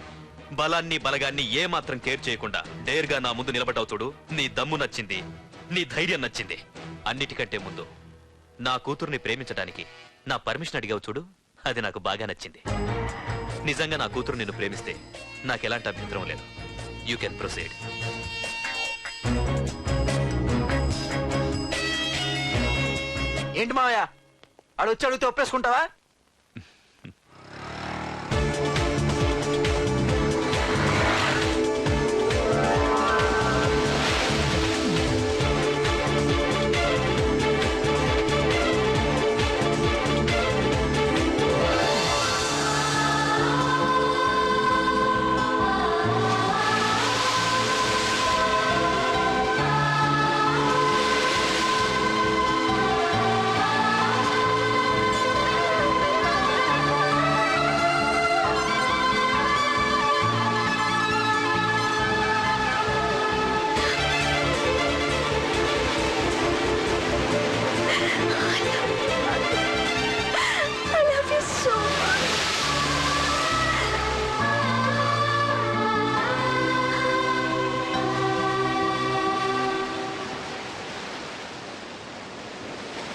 బలాన్ని బలగాన్ని ఏ మాత్రం కేర్ చేయకుండా డేర్ గా నా ముందు నిలబడ్డావు చూడు. నీ దమ్ము నచ్చింది, నీ ధైర్యం నచ్చింది. అన్నిటికంటే ముందు నా కూతుర్ని ప్రేమించడానికి నా పర్మిషన్ అడిగావు చూడు, అది నాకు బాగా నచ్చింది. నిజంగా నా కూతురు నిన్ను ప్రేమిస్తే నాకెలాంటి అభ్యంతరం లేదు. You can proceed. ఏంటి మావయ్య, ఆడు వచ్చి అడిగితే ఒప్పేసుకుంటావా?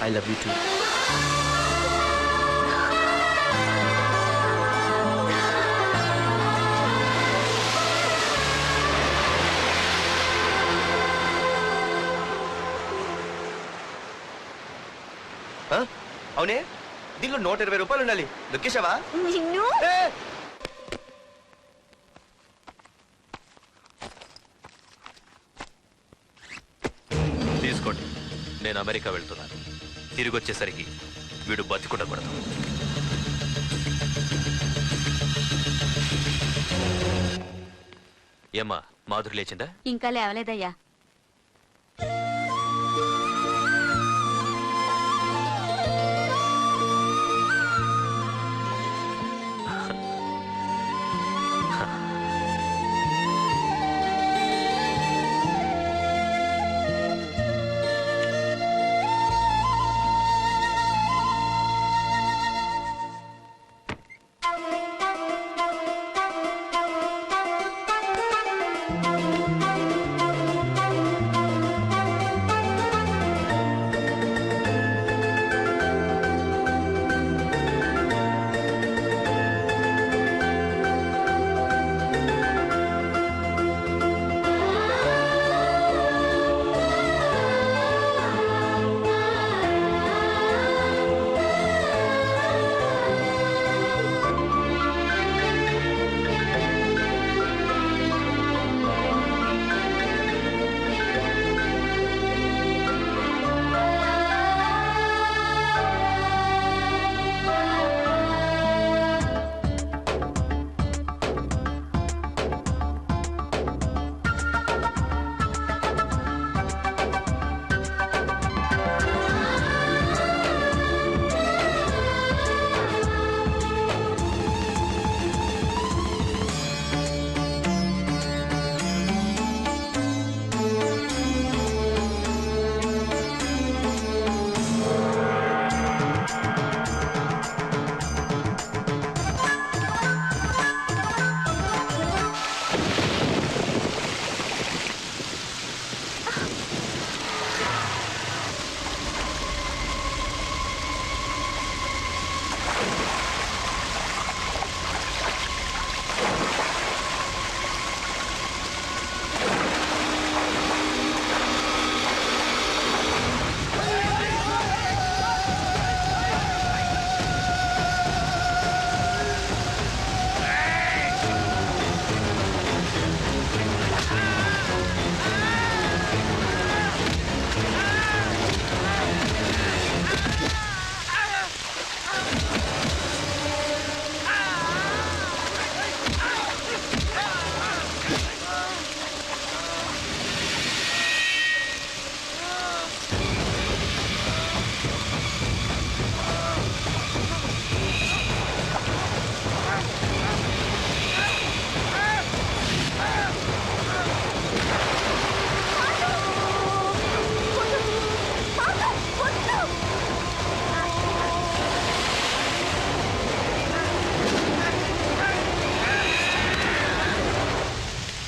I love you too. Huh? అవునే దీనిలో 120 రూపాయలు ఉండాలి. దొక్కేశావా? నిన్ను తీసుకోండి. నేను అమెరికా వెళ్తున్నాను. తిరిగి వచ్చేసరికి వీడు బతికుండకూడదు. ఏమ్మా మాధురి లేచిందా? ఇంకా లేవలేదయ్యా.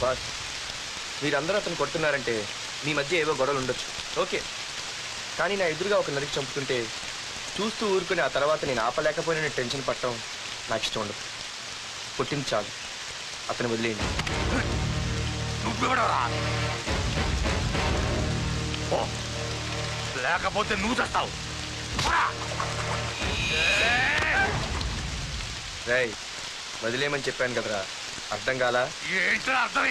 బాస్ మీరందరూ అతను కొడుతున్నారంటే మీ మధ్య ఏవో గొడవలు ఉండొచ్చు, ఓకే. కానీ నా ఎదురుగా ఒక నరికి చంపుతుంటే చూస్తూ ఊరుకుని ఆ తర్వాత నేను ఆపలేకపోయిన టెన్షన్ పట్టడం నాకు ఇష్టం ఉండదు. కొట్టింది చాలు, అతను వదిలేయండి. లేకపోతే నువ్వు చేస్తావు. రేయ్ వదిలేయమని చెప్పాను కదరా, అర్థం కాలా? ఏంటో అర్థం.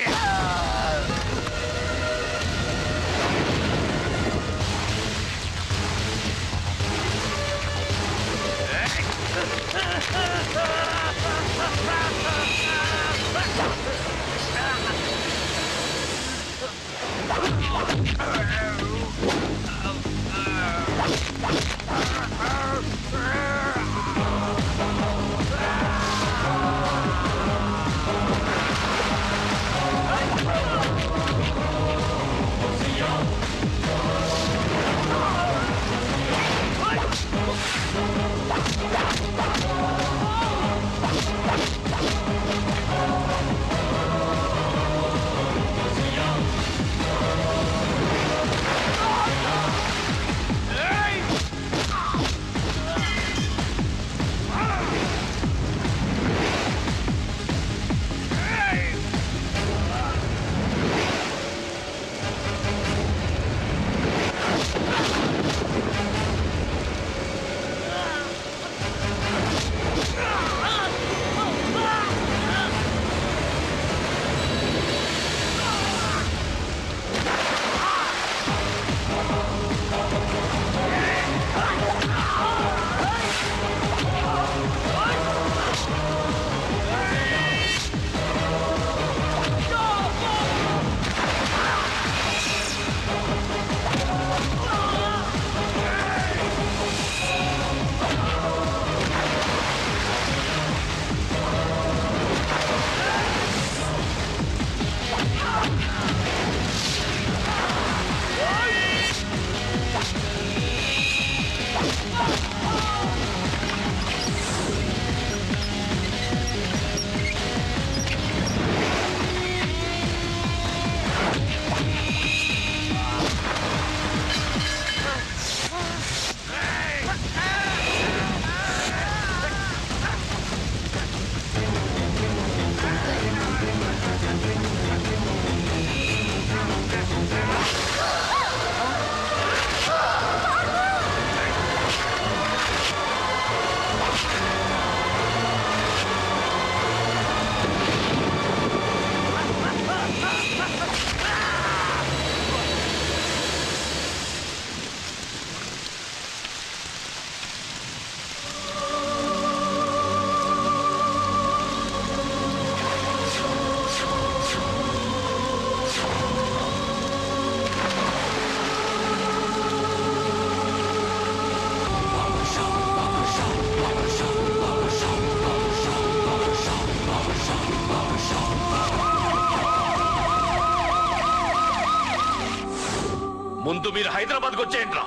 ముందు మీరు హైదరాబాద్కి వచ్చేయండి రా.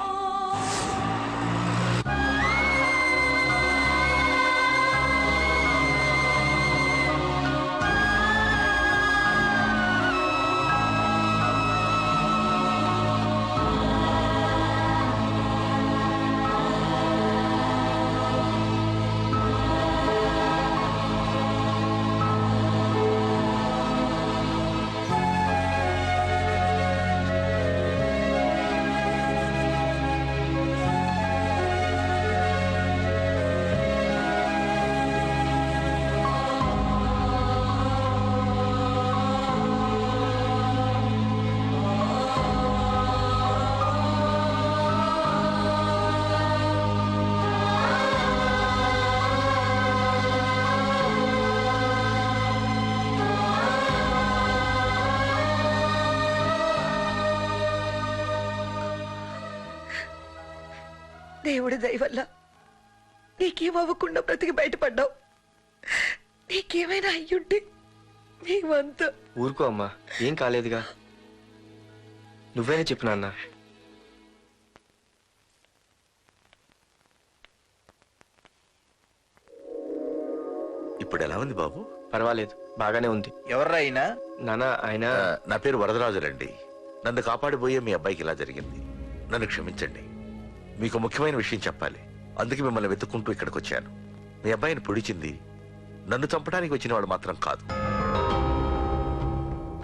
దేవుడి దయ వల్ల నీకేం అవ్వకుండా బ్రతికి బయటపడ్డావు. నీకేమైనా అయ్యుంటే మేమంతా. ఊరుకో అమ్మా, ఏం కాలేదుగా. నువ్వేనే చెప్పు నాన్న. ఇప్పుడు ఎలా ఉంది బాబు? పర్వాలేదు, బాగానే ఉంది. ఎవర్రా అయినా? నాన్న ఆయన నా పేరు వరదరాజులండి. నన్ను కాపాడిపోయే మీ అబ్బాయికి ఇలా జరిగింది. నన్ను క్షమించండి. మీకు ముఖ్యమైన విషయం చెప్పాలి. అందుకే మిమ్మల్ని వెతుక్కుంటూ ఇక్కడికి వచ్చాను. మీ అబ్బాయిని పొడిచింది నన్ను చంపడానికి వచ్చిన వాడు మాత్రం కాదు.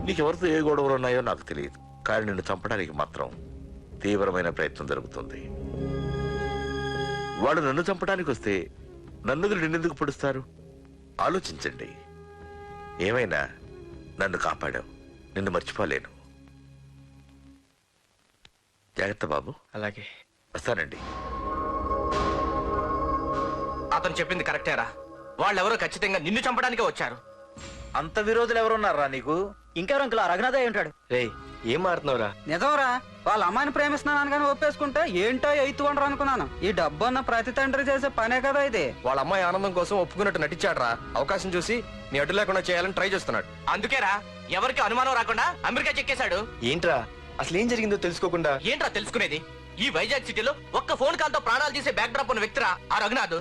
నీకెవరితో ఏ గొడవలు ఉన్నాయో నాకు తెలియదు, కానీ నిన్ను చంపడానికి మాత్రం తీవ్రమైన ప్రయత్నం జరుగుతుంది. వాడు నన్ను చంపడానికి వస్తే నన్ను నిన్నెందుకు పొడుస్తారు? ఆలోచించండి. ఏమైనా నన్ను కాపాడావు, నిన్ను మర్చిపోలేను. జాగ్రత్త బాబు. అలాగే, వస్తానండి. అతను చెప్పింది కరెక్టేరా. వాళ్ళెవరో ఖచ్చితంగా నిన్ను చంపడానికే వచ్చారు. అంత విరోధులు ఎవరున్నారా నీకు? ఇంకెవరు అంకుల్? రఘునాథే ఉంటాడు. రే, ఏం మారుతున్నావురా? నిజంరా, వాళ్ళ అమ్మాయిని ప్రేమిస్తున్నాను కానీ ఒప్పేసుకుంటే ఏంటో ఎయిత్ వండర్ అనుకున్నాను. ఈ డబ్బు అన్న ప్రతి తండ్రి చేసే పనే కదా ఇది. వాళ్ళ అమ్మాయి ఆనందం కోసం ఒప్పుకున్నట్టు నటించాడురా. అవకాశం చూసి నీ అడ్డు లేకుండా చేయాలని ట్రై చేస్తున్నాడు. అందుకేరా ఎవరికి అనుమానం రాకుండా అమెరికా చెక్కేశాడు. ఏంట్రా అసలు ఏం జరిగిందో తెలుసుకోకుండా? ఏంట్రా తెలుసుకునేది? ఈ వైజాగ్ సిటీలో ఒక్క ఫోన్ కాల్ తో ప్రాణాలు తీసే బ్యాక్ డ్రాప్ ఉన్న వ్యక్తిరా ఆ రఘునాథ్.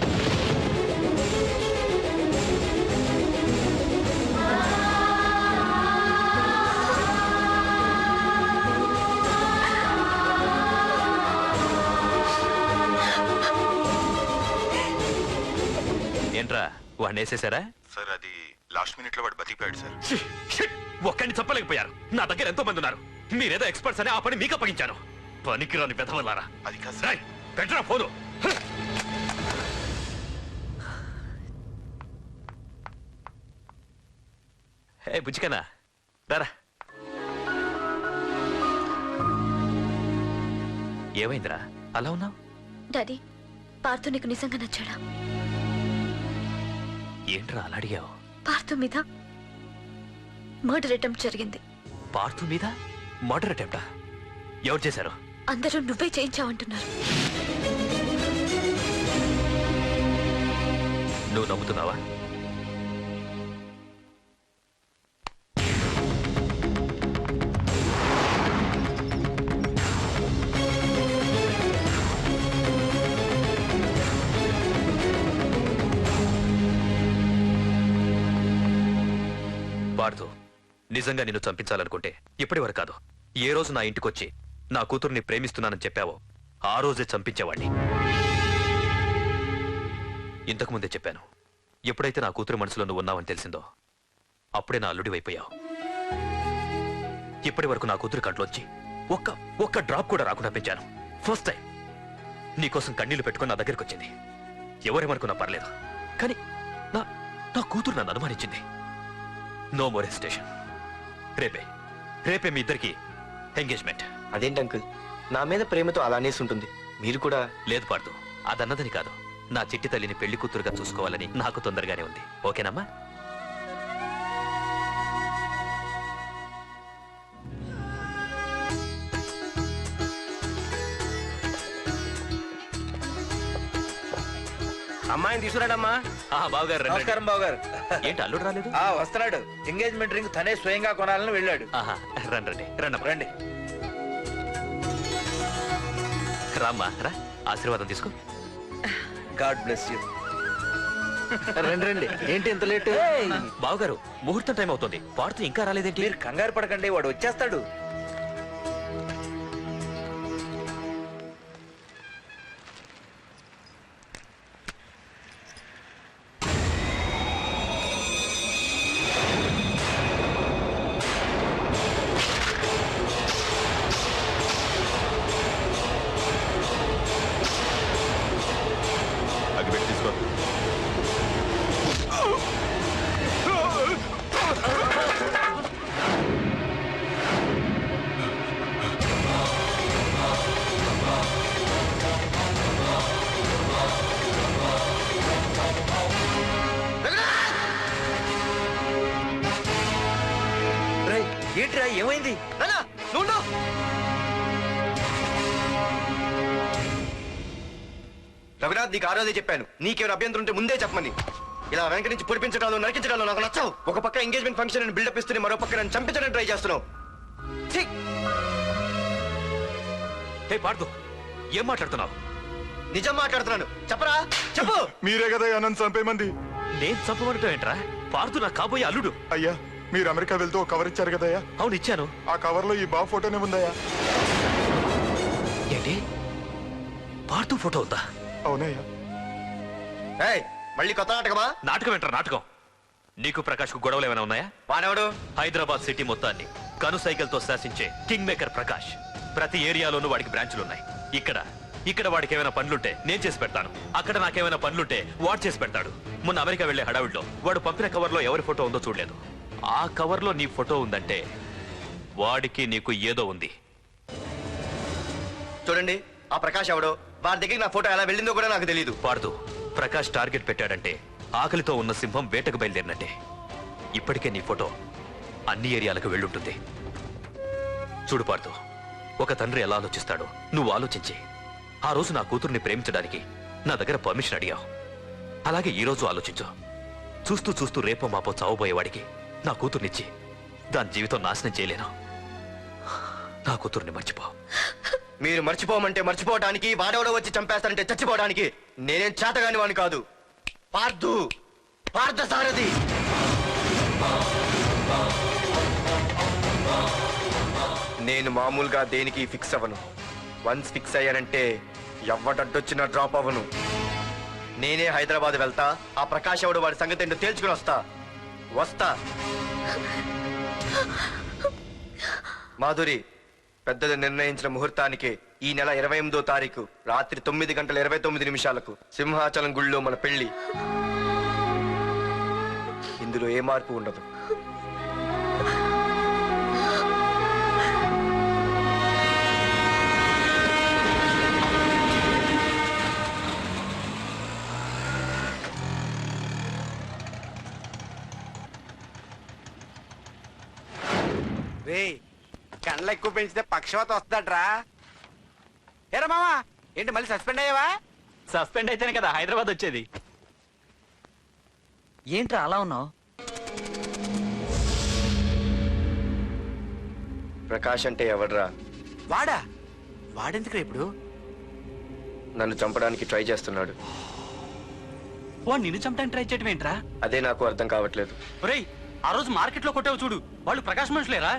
ఏంట్రా వాడిని వేసేసారా? సార్ అది లాస్ట్ మినిట్ లో వాడు బతికిపోయాడు సార్. ఒక్కడిని చెప్పలేకపోయారు. నా దగ్గర ఎంతో మంది ఉన్నారు. మీరేదో ఎక్స్పర్ట్స్ అని ఆ పని మీకు అప్పగించాను. పనికిరాని వెధవలారా. అది కాదు రాయ్, పెట్టరా ఫోను. ఏ బుజ్జికన్నా రారా. ఏమైందిరా అలా ఉన్నావు? డాడీ, పార్థు నీకు నిజంగా నచ్చాడా? ఏంట్రా అలా అడిగావు? పార్థు మీద మర్డర్ అటెంప్ట్ జరిగింది. పార్థు మీద మర్డర్ అటెంప్టా? ఎవరు చేశారు? అందరూ నువ్వే చేయించావంటున్నారు. నువ్వు నమ్ముతున్నావా? పార్థు, నిజంగా నిన్ను చంపించాలనుకుంటే ఇప్పటి వరకు కాదు, ఏ రోజు నా ఇంటికొచ్చి నా కూతుర్ని ప్రేమిస్తున్నానని చెప్పావో ఆ రోజే చంపించేవాణ్ణి. ఇంతకుముందే చెప్పాను, ఎప్పుడైతే నా కూతురు మనసులో నువ్వు ఉన్నావని తెలిసిందో అప్పుడే నా అల్లుడి వైపోయావు. ఇప్పటి వరకు నా కూతురు కంట్లోంచి ఒక్క డ్రాప్ కూడా రాకుండా పెంచాను. ఫస్ట్ టైం నీకోసం కన్నీళ్లు పెట్టుకుని నా దగ్గరికి వచ్చింది. ఎవరేమనుకున్నా పర్లేదు, కానీ నా కూతురు నన్ను అనుమానించింది. No more hesitation. రేపే మీ ఇద్దరికి ఎంగేజ్మెంట్. అదేంటి అంకుల్, నా మీద ప్రేమతో అలానేసి ఉంటుంది. మీరు కూడా? లేదు పార్థు, అదన్నదని కాదు. నా చిట్టి తల్లిని పెళ్లి కూతురుగా చూసుకోవాలని నాకు తొందరగానే ఉంది. ఓకేనమ్మా? అమ్మాయిని తీసుకురాడమ్మా. బావగారు రండి. నమస్కారం బావగారు. ఏంటి అల్లుడు రాలేదు? వస్తున్నాడు. ఎంగేజ్మెంట్ రింగ్ తనే స్వయంగా కొనాలని వెళ్ళాడు. రండి రండి రండి రండి. రామ్మా రా, ఆశీర్వాదం తీసుకో. God bless you. రండి రండి, ఏంటి ఇంత లేట్? బావగారు, ముహూర్తం టైం అవుతుంది, పాడుతూ ఇంకా రాలేదేంటి? మీరు కంగారు పడకండి, వాడు వచ్చేస్తాడు. అగ్గిపెట్టి తీసుకో. ఏంట్రా ఏమైంది? రఘునాథ్, నీకు ఆ రోజే చెప్పాను, నీకేమైనా అభ్యంతరం ఉంటే ముందే చెప్పమని. ఇలా వెనక నుంచి పొడిపించడాలు నరికించడాలు నాకు నచ్చావు. ఒక పక్క ఎంగేజ్మెంట్ ఫంక్షన్ బిల్డప్ ఇస్తూనే మరో పక్క నన్ను చంపించడానికి ట్రై చేస్తున్నావు. పార్దు, ఏం మాట్లాడుతున్నావు? నిజం మాట్లాడుతున్నాను, చెప్పరా చెప్పు. మీరే కదా నన్ను చంపేమంది. నేను చంపమంటావు ఏంట్రా? పార్దు నా కాబోయే అల్లుడు. అయ్యా, మీరు అమెరికా వెళ్తూ ఒక కవర్ ఇచ్చారు కదయ్యా. అవును ఇచ్చాను. ఆ కవర్ లో ఈ బాబు ఫోటోనే ఉందయ్యా. ఏంటి, పార్దు ఫోటో ఉందా? అవునయ్యా. మళ్ళీ కొత్త నాటకమా? నాటకం ఏంట్రా నాటకం? నీకు ప్రకాష్ కు గొడవలు ఏమైనా ఉన్నాయా? వాడెవడు? హైదరాబాద్ సిటీ మొత్తాన్ని కను సైకిల్ తో శాసించే కింగ్ మేకర్ ప్రకాష్. ప్రతి ఏరియాలోనూ వాడికి బ్రాంచులున్నాయి. ఇక్కడ వాడికి ఏమైనా పనులుంటే నేను చేసి పెడతాను, అక్కడ నాకేమైనా పనులుంటే వాడు చేసి పెడతాడు. మొన్న అమెరికా వెళ్లే హడావిడిలో వాడు పంపిన కవర్ లో ఎవరి ఫోటో ఉందో చూడలేదు. ఆ కవర్ లో నీ ఫోటో ఉందంటే వాడికి నీకు ఏదో ఉంది. చూడండి, ఆ ప్రకాష్ ఎవడో, వాడి దగ్గరికి నా ఫోటో ఎలా వెళ్ళిందో కూడా నాకు తెలియదు. పార్దు, ప్రకాష్ టార్గెట్ పెట్టాడంటే ఆకలితో ఉన్న సింహం వేటకు బయలుదేరినట్టే. ఇప్పటికే నీ ఫోటో అన్ని ఏరియాలకు వెళ్ళుంటుంది. చూడు పార్దు, ఒక తండ్రి ఎలా ఆలోచిస్తాడో నువ్వు ఆలోచించి ఆ రోజు నా కూతుర్ని ప్రేమించడానికి నా దగ్గర పర్మిషన్ అడిగావు. అలాగే ఈ రోజు ఆలోచించు. చూస్తూ చూస్తూ రేపో మాపో చావబోయేవాడికి నా కూతుర్నిచ్చి దాని జీవితం నాశనం చేయలేను. నా కూతుర్ని మర్చిపో. మీరు మర్చిపోమంటే మర్చిపోవడానికి, వాడెవడో వచ్చి చంపేస్తానంటే చచ్చిపోవడానికి నేనేం చేతగాని వాడిని కాదు. పార్థు, పార్థసారథి. నేను మామూలుగా దేనికి ఫిక్స్ అవ్వను. వన్స్ ఫిక్స్ అయ్యానంటే ఎవ్వడడ్డొచ్చినా డ్రాప్ అవ్వను. నేనే హైదరాబాద్ వెళ్తా, ఆ ప్రకాష్ ఎవడు వాడి సంగతి ఏంటో తేల్చుకుని వస్తా. మాధురి, పెద్దలు నిర్ణయించిన ముహూర్తానికి ఈ నెల 28వ తారీఖు రాత్రి 9:29 సింహాచలం గుళ్ళో మన పెళ్లి. ఇందులో ఏ మార్పు ఉండదు. రే, కండ్లు ఎక్కువ పెంచితే పక్షవాత వస్తాడ్రా. ఏరా మామా, ఏంటి మళ్ళీ సస్పెండ్ అయ్యావా? సస్పెండ్ అయితేనే కదా హైదరాబాద్ వచ్చేది. ఏంట్రా అలా ఉన్నావు? ప్రకాష్ అంటే ఎవడ్రా? వాడెందుకు ఇప్పుడు నన్ను చంపడానికి ట్రై చేస్తున్నాడు. వాడు నిన్ను చంపడానికి ట్రై చేయడం ఏంట్రా? అదే నాకు అర్థం కావట్లేదు. ఒరేయ్, ఆ రోజు మార్కెట్ లో కొట్టావు చూడు, వాళ్ళు ప్రకాష్ మనుషులేరా?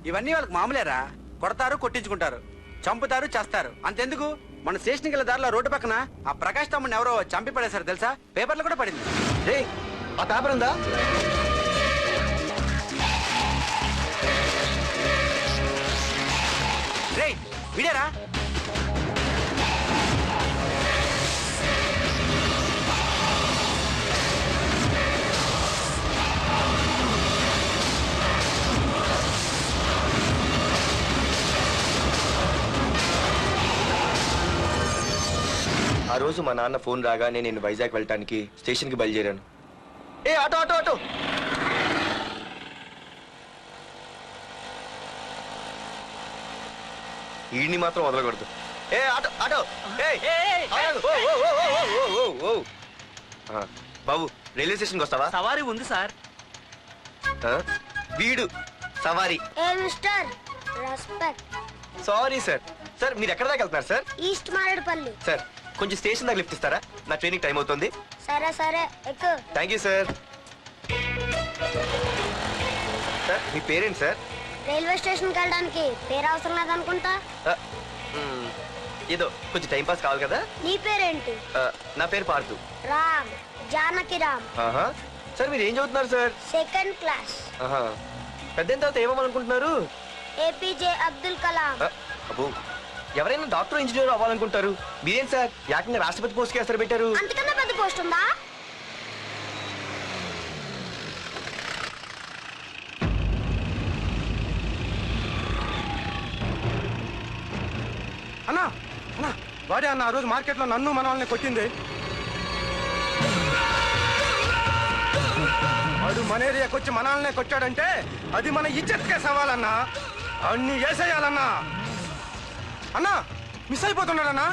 ఇవన్నీ వాళ్ళకి మామూలేరా. కొడతారు, కొట్టించుకుంటారు, చంపుతారు, చేస్తారు. అంతెందుకు, మన స్టేషన్కి వెళ్ళే దారిలో రోడ్డు పక్కన ఆ ప్రకాష్ తమ్ముని ఎవరో చంపి పడేశారు తెలుసా? పేపర్లో కూడా పడింది. రే, ఆ పేపర్ ఉందా? రే, విడారా? ఆ రోజు మా నాన్న ఫోన్ రాగానే నేను వైజాగ్ వెళ్ళటానికి స్టేషన్కి బయలుదేరాను. ఏ ఆటో ఆటో ఆటో! ఈడిని మాత్రం వదలకూడదు. ఏ ఆటో ఆటో! బాబు, రైల్వే స్టేషన్కి వస్తావా? సవారీ ఉంది సార్. వీడు సవారీ. ఏ mister, respect. Sorry sir, sir మీరు ఎక్కడ దాకా వెళ్తున్నారు సార్? ఈస్ట్ మారేడుపల్లి. సార్ కొంచెం స్టేషన్ దాకా లిఫ్ట్ ఇస్తారా? నా ట్రైనింగ్ టైం అవుతుంది. సరే సరే ఎక్కు. Thank you sir. సార్ మీ పేరేంటి సార్? రైల్వే స్టేషన్కి వెళ్ళడానికి పేరు అవసరం లేదనుకుంటా. ఏదో కొంచెం టైం పాస్ కావాలి కదా. నీ పేరేంటి? నా పేరు పార్థు. రామ్, జానకి రామ్. సార్ మీరు ఏం చదువుతున్నారు సార్? Second class. పెద్ద తర్వాత ఏమవ్వాలనుకుంటున్నారు? ఏపీజే అబ్దుల్ కలాం. అబ్బో ఎవరైనా డాక్టర్ ఇంజనీర్ అవ్వాలనుకుంటారు, మీరేం సార్ ఏకంగా రాష్ట్రపతి పోస్ట్ కి ఎసరు పెట్టారు? అంతకన్నా పెద్ద పోస్ట్ ఉందా? అన్నా అన్నా వాడే అన్న ఆ రోజు మార్కెట్లో నన్ను మన వాళ్ళని కొట్టింది. వాడు మన ఏరియాకి వచ్చి మన వాళ్ళనే కొట్టాడంటే అది మన ఇజ్జత్కే సవాలన్నా. అన్ని వేసేయాలన్నా. అన్నా మిస్ అయిపోతున్నాడన్నా.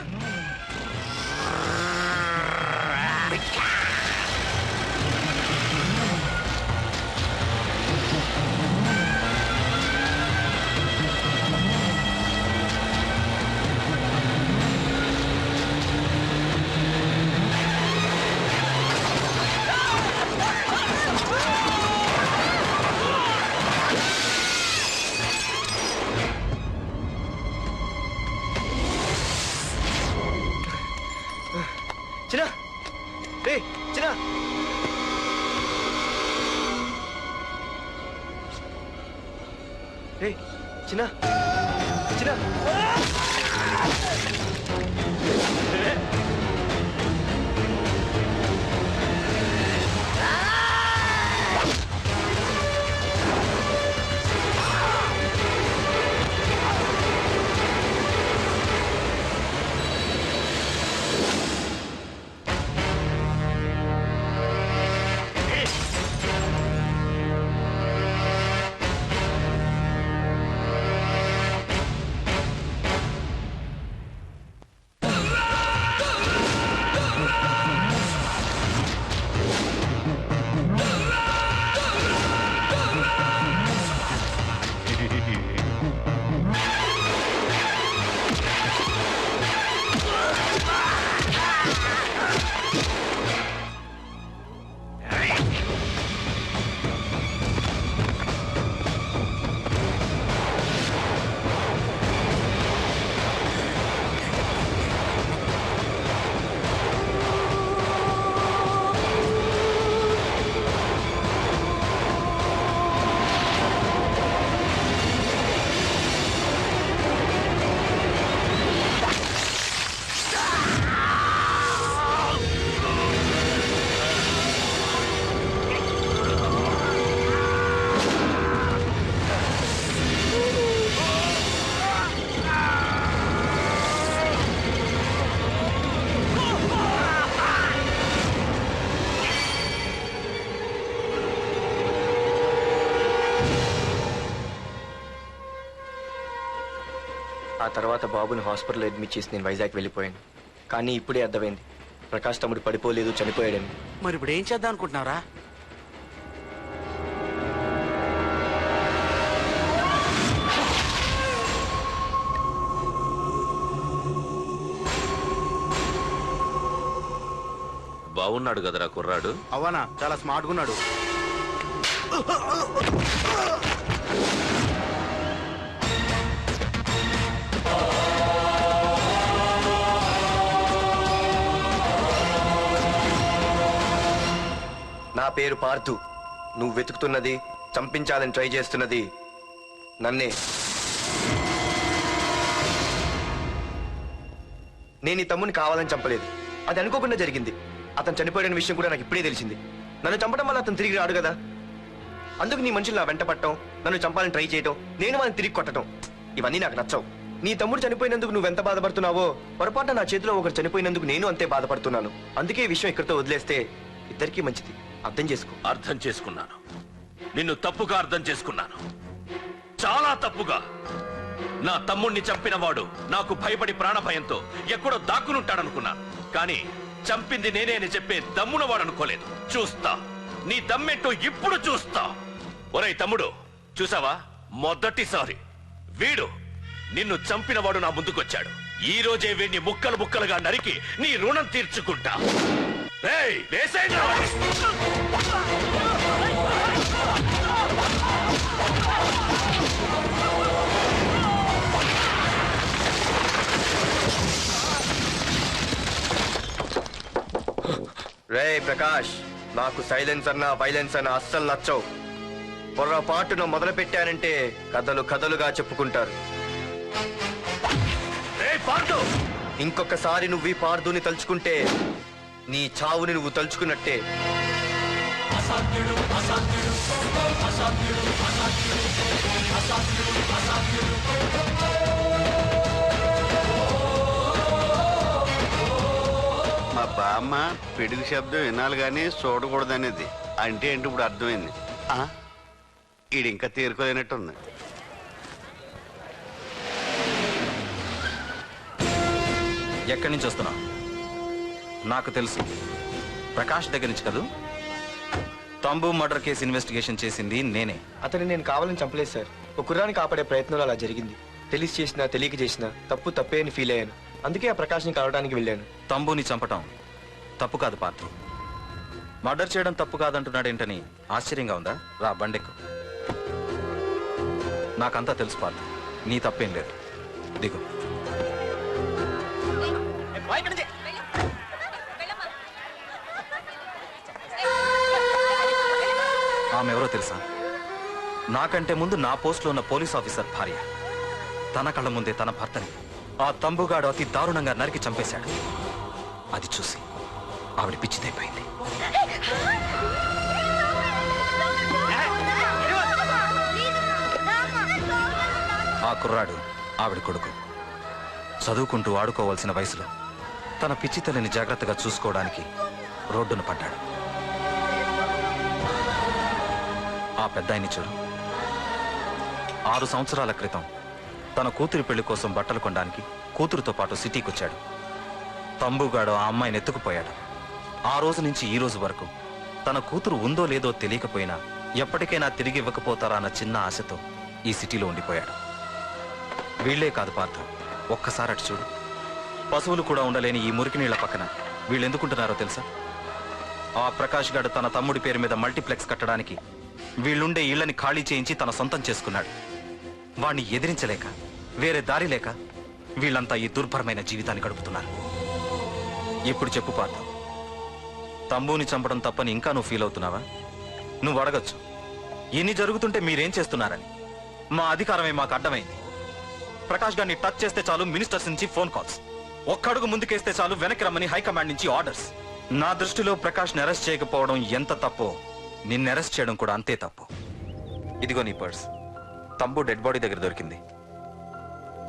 చిన్న రే చిన్న రే చిన్న చిన్న ఆ తర్వాత బాబుని హాస్పిటల్లో అడ్మిట్ చేసి నేను వైజాగ్ వెళ్ళిపోయాను. కానీ ఇప్పుడే అర్థమైంది ప్రకాష్ తమ్ముడు పడిపోలేదు, చనిపోయాడని. మరి ఇప్పుడు ఏం చేద్దాం అనుకుంటున్నారా? బాగున్నాడు కదరా కుర్రాడు. అవనా చాలా స్మార్ట్గా ఉన్నాడు. నా పేరు పార్థు. నువ్వు వెతుకుతున్నది, చంపించాలని ట్రై చేస్తున్నది నన్నే. నేను ఈ తమ్ముని కావాలని చంపలేదు, అది అనుకోకుండా జరిగింది. అతను చనిపోయిన విషయం కూడా నాకు ఇప్పుడే తెలిసింది. నన్ను చంపడం వల్ల అతను తిరిగి రాడు కదా. అందుకు నీ మనుషులు నా వెంట పట్టడం, నన్ను చంపాలని ట్రై చేయటం, నేను వాళ్ళని తిరిగి కొట్టడం, ఇవన్నీ నాకు నచ్చవు. నీ తమ్ముడు చనిపోయినందుకు నువ్వెంత బాధపడుతున్నావో పొరపాటున నా చేతిలో ఒకరు చనిపోయినందుకు నేను అంతే బాధపడుతున్నాను. అందుకే ఈ విషయం ఇక్కడితో వదిలేస్తే ఇద్దరికీ మంచిది. అర్థం చేసుకో. అర్థం చేసుకున్నాను. నిన్ను తప్పుగా అర్థం చేసుకున్నాను, చాలా తప్పుగా. నా తమ్ముణ్ణి చంపినవాడు నాకు భయపడి ప్రాణభయంతో ఎక్కడో దాక్కునుంటాడనుకున్నాను. కానీ చంపింది నేనే అని చెప్పే దమ్మునవాడు అనుకోలేదు. చూస్తా నీ దమ్మెంటో ఇప్పుడు చూస్తా. ఒరేయ్ తమ్ముడు, చూసావా మొదటిసారి వీడు నిన్ను చంపినవాడు నా ముందుకొచ్చాడు. ఈ రోజే వీడిని ముక్కలు ముక్కలుగా నరికి నీ రుణం తీర్చుకుంటా. రేయ్, వేసేయండి రా. రే ప్రకాష్, నాకు సైలెన్స్ అన్నా వైలెన్స్ అన్నా అస్సలు నచ్చవు. పొరపాటున మొదలు పెట్టానంటే కథలు కథలుగా చెప్పుకుంటారు. ఇంకొకసారి నువ్వు ఈ పార్దుని తలుచుకుంటే నీ చావుని నువ్వు తలుచుకున్నట్టే. మా బామ్మ పిడుగు శబ్దం వినాలి కానీ చూడకూడదనేది. అంటే ఏంటి ఇప్పుడు అర్థమైంది. ఈడు ఇంకా తేరుకోలేనట్టుంది. ఎక్కడి నుంచి వస్తున్నావు? నాకు తెలుసు, ప్రకాష్ దగ్గర నుంచి కదూ. తంబు మర్డర్ కేసు ఇన్వెస్టిగేషన్ చేసింది నేనే. అతన్ని నేను కావాలని చంపలేదు సార్. ఒక కుర్రాన్ని కాపాడే ప్రయత్నంలో అలా జరిగింది. తెలిసి చేసినా తెలియక చేసినా తప్పే అని ఫీల్ అయ్యాను. అందుకే ఆ ప్రకాష్ని కలవడానికి వెళ్ళాను. తంబుని చంపటం తప్పు కాదు పార్థు. మర్డర్ చేయడం తప్పు కాదంటున్నాడేంటని ఆశ్చర్యంగా ఉందా? రా, బండెక్కు. నాకంతా తెలుసు పార్థు, నీ తప్పేం లేదు. దిగు. ఆమె ఎవరో తెలుసా? నాకంటే ముందు నా పోస్ట్లో ఉన్న పోలీస్ ఆఫీసర్ భార్య. తన కళ్ళ ముందే తన భర్తని ఆ తంబుగాడు అతి దారుణంగా నరికి చంపేశాడు. అది చూసి ఆవిడ పిచ్చిదైపోయింది. ఆ కుర్రాడు ఆవిడ కొడుకు. చదువుకుంటూ ఆడుకోవాల్సిన వయసులో తన పిచ్చి తల్లిని జాగ్రత్తగా చూసుకోవడానికి రోడ్డును పడ్డాడు. ఆ పెద్దాయన్ని చూడు. 6 సంవత్సరాల క్రితం తన కూతురి పెళ్లి కోసం బట్టలు కొనడానికి కూతురుతో పాటు సిటీకి వచ్చాడు. తంబుగాడు ఆ అమ్మాయిని ఎత్తుకుపోయాడు. ఆ రోజు నుంచి ఈ రోజు వరకు తన కూతురు ఉందో లేదో తెలియకపోయినా ఎప్పటికైనా తిరిగి ఇవ్వకపోతారా అన్న చిన్న ఆశతో ఈ సిటీలో ఉండిపోయాడు. వీళ్లే కాదు పార్థ, ఒక్కసారి అటు చూడు. పశువులు కూడా ఉండలేని ఈ మురికి నీళ్ల పక్కన వీళ్ళు ఎందుకుంటున్నారో తెలుసా? ఆ ప్రకాష్ గాడు తన తమ్ముడి పేరు మీద మల్టీప్లెక్స్ కట్టడానికి వీళ్ళుండే ఇళ్లని ఖాళీ చేయించి తన సొంతం చేసుకున్నాడు. వాణ్ణి ఎదిరించలేక వేరే దారి లేక వీళ్ళంతా ఈ దుర్భరమైన జీవితాన్ని గడుపుతున్నారు. ఇప్పుడు చెప్పు పార్థ, తంబుని చంపడం తప్పని ఇంకా నువ్వు ఫీల్ అవుతున్నావా? నువ్వు అడగచ్చు, ఇన్ని జరుగుతుంటే మీరేం చేస్తున్నారని. మా అధికారమే మాకు అడ్డమైంది. ప్రకాష్ గారిని టచ్ చేస్తే చాలు మినిస్టర్స్ నుంచి ఫోన్ కాల్స్, ఒక్కడుగు ముందుకేస్తే చాలు వెనక్కి రమ్మని హైకమాండ్ నుంచి ఆర్డర్స్. నా దృష్టిలో ప్రకాష్ని అరెస్ట్ చేయకపోవడం ఎంత తప్పో నిన్ను అరెస్ట్ చేయడం కూడా అంతే తప్పు. ఇదిగో నీ పర్స్. తంబు డెడ్ బాడీ దగ్గర దొరికింది.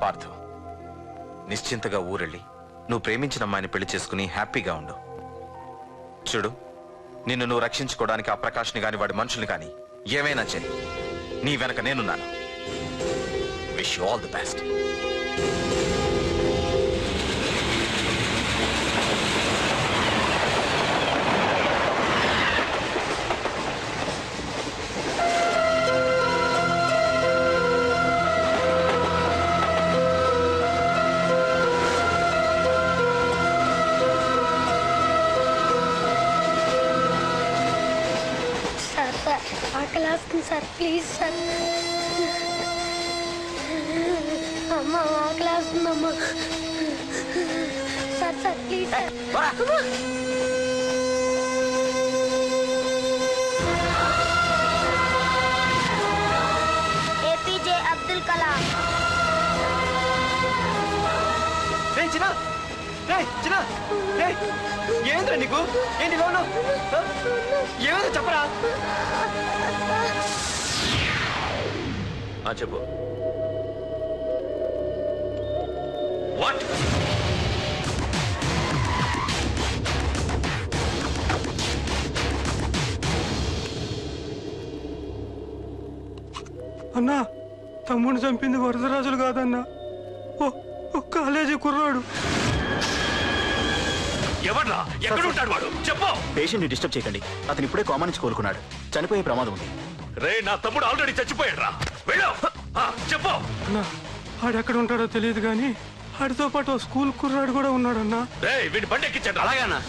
పార్థు, నిశ్చింతగా ఊరెళ్ళి నువ్వు ప్రేమించిన అమ్మాయిని పెళ్లి చేసుకుని హ్యాపీగా ఉండు. చూడు, నిన్ను నువ్వు రక్షించుకోవడానికి ఆ ప్రకాష్ని గాని వాడి మనుషుల్ని గాని ఏమైనా చెయ్యి. నీ వెనక నేనున్నాను. Wish you all the best. ఆకలేస్తుంది సార్, ప్లీజ్ సార్. అమ్మ ఆకలేస్తుందమ్మా. Sir sir please sir. APJ Abdul Kalam. ఏంద్రా నీకు? ఏంటి ఏమో చెప్పరా? చెప్పు. వాట్? అన్నా, తమ్ముడిని చంపింది వరదరాజులు కాదన్నా, ఓ కాలేజీ కుర్రాడు. ఎవడ్రా? ఎక్కడ ఉంటాడు వాడు? చెప్పు. పేషెంట్ ని డిస్టర్బ్ చేయకండి. అతను ఇప్పుడే కోమా నుంచి కోలుకున్నాడు. చనిపోయే ప్రమాదం ఉంది. రే, నా తమ్ముడు ఆల్రెడీ చచ్చిపోయాడు రా. వెళ్ళు. చెప్పు. ఆడెక్కడ ఉంటాడో తెలియదు కానీ ఆడితో పాటు స్కూల్ కుర్రాడు కూడా ఉన్నాడన్నా. వీడి బండి ఎక్కించండి. అలాగేనా?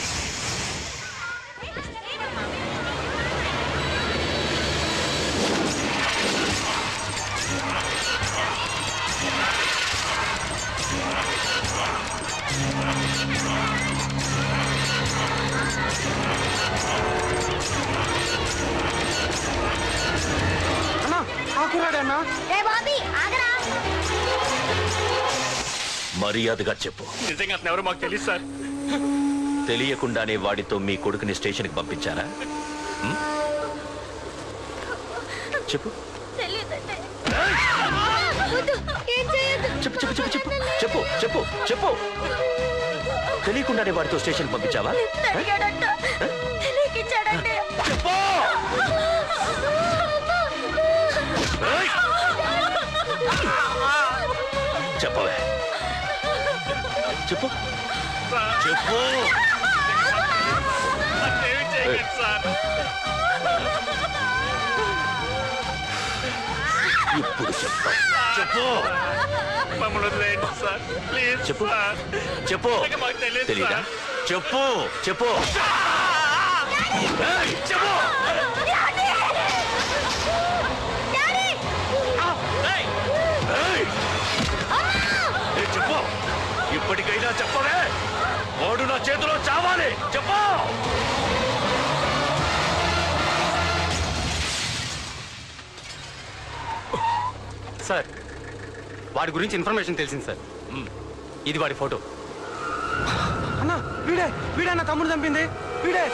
అన్నా ఆ కుర్రాడన్నా. ఏ బాబీ ఆగరా. మర్యాదగా చెప్పు. నిజంగా అతను ఎవరో మాకు తెలియదు సార్. తెలియకుండానే వాడితో మీ కొడుకుని స్టేషన్కి పంపించారా? చెప్పు చెప్పు చెప్పు చెప్పు చెప్పు చెప్పు చెప్పు చెప్పు. తెలియకుండానే వాడితో స్టేషన్ పంపించావా? చెప్పు. చెప్పవే చెప్పు చెప్పు. ఇప్పుడు చెప్పు చెప్పు. మమ్మల్ని వదిలేయండి సార్ ప్లీజ్. చెప్పు చెప్పు. తెలీదా? చెప్పు చెప్పు చెప్పు. చెప్పు. ఇప్పటికైనా చెప్పవే. వాడు నా చేతిలో చావాలి. చెప్పు. సార్ వాడి గురించి ఇన్ఫర్మేషన్ తెలిసింది సార్. ఇది వాడి ఫోటో. అన్నా వీడే నా తమ్ముడు చంపింది వీడే.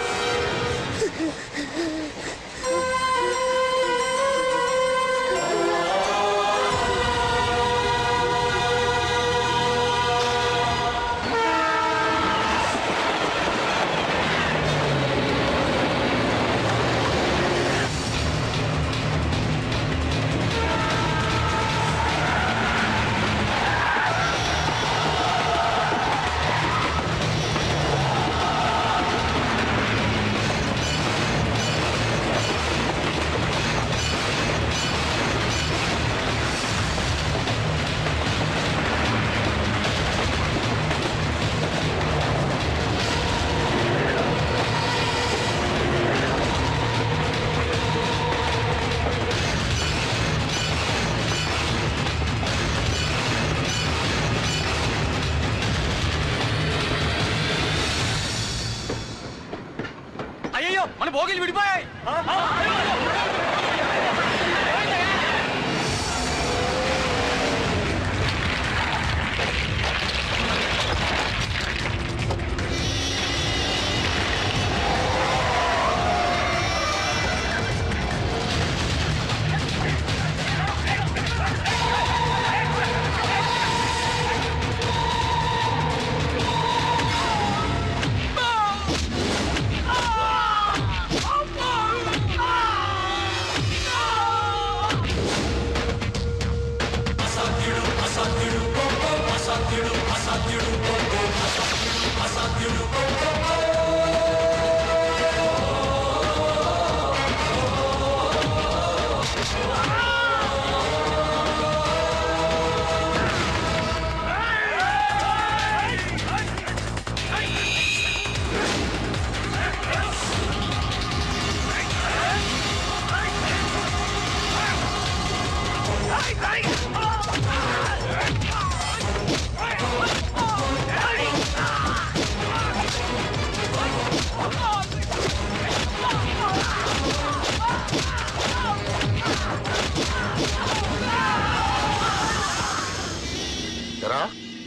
అయ్యో మన భోగిలు విడిపోయాయి.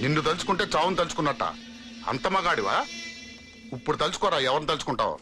నిన్ను తలుచుకుంటే చావును తలుచుకున్నట్ట. అంత మగాడివా? ఇప్పుడు తలుచుకోరా ఎవరిని తలుచుకుంటావు.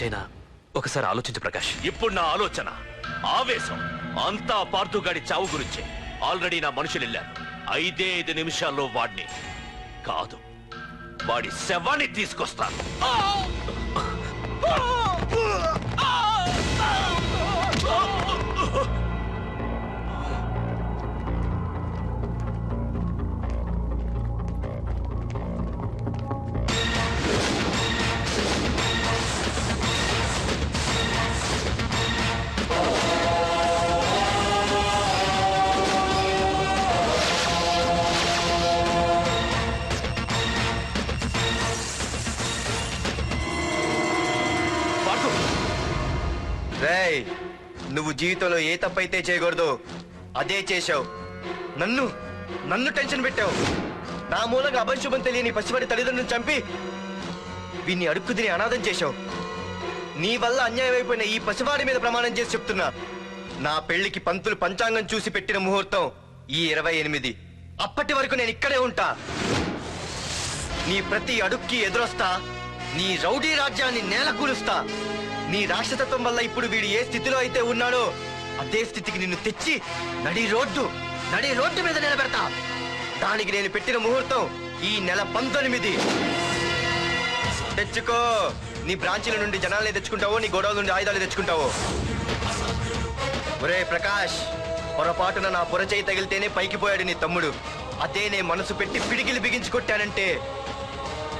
గురించైనా ఒకసారి ఆలోచించు ప్రకాష్. ఇప్పుడు నా ఆలోచన, ఆవేశం అంతా పార్థుగాడి చావు గురించే. ఆల్రెడీ నా మనుషులు వెళ్ళారు. 5 నిమిషాల్లో వాడిని కాదు, వాడి శవాన్ని తీసుకొస్తాను. రేయ్, నువ్వు జీవితంలో ఏ తప్పైతే చేయకూడదు అదే చేశావు. నన్ను నన్ను టెన్షన్ పెట్టావు. నా మూలంగా అభంశుభం తెలియని పసివాడి తల్లిదండ్రులను చంపి వీన్ని అడుక్కు తిని అనాథం చేశావు. నీ వల్ల అన్యాయం అయిపోయిన ఈ పసివాడి మీద ప్రమాణం చేసి చెప్తున్నా, నా పెళ్లికి పంతులు పంచాంగం చూసి పెట్టిన ముహూర్తం ఈ 28. అప్పటి వరకు నేను ఇక్కడే ఉంటా. నీ ప్రతి అడుక్కి ఎదురొస్తా. నీ రౌడీ రాజ్యాన్ని నేలకూలుస్తా. నీ రాక్షసత్వం వల్ల ఇప్పుడు వీడు ఏ స్థితిలో అయితే ఉన్నాడో అదే స్థితికి నిన్ను తెచ్చి నడి రోడ్డు మీద నిలబెడతా. దానికి నేను పెట్టిన ముహూర్తం ఈ నెల 19. తెచ్చుకో. నీ బ్రాంచీల నుండి జనాలనే తెచ్చుకుంటావో, నీ గొడవల నుండి ఆయుధాలు తెచ్చుకుంటావో. ఒరే ప్రకాష్, పొరపాటున నా పొరచేయి తగిలితేనే పైకి పోయాడు నీ తమ్ముడు. అదే నే మనసు పెట్టి పిడికిలి బిగించి కొట్టానంటే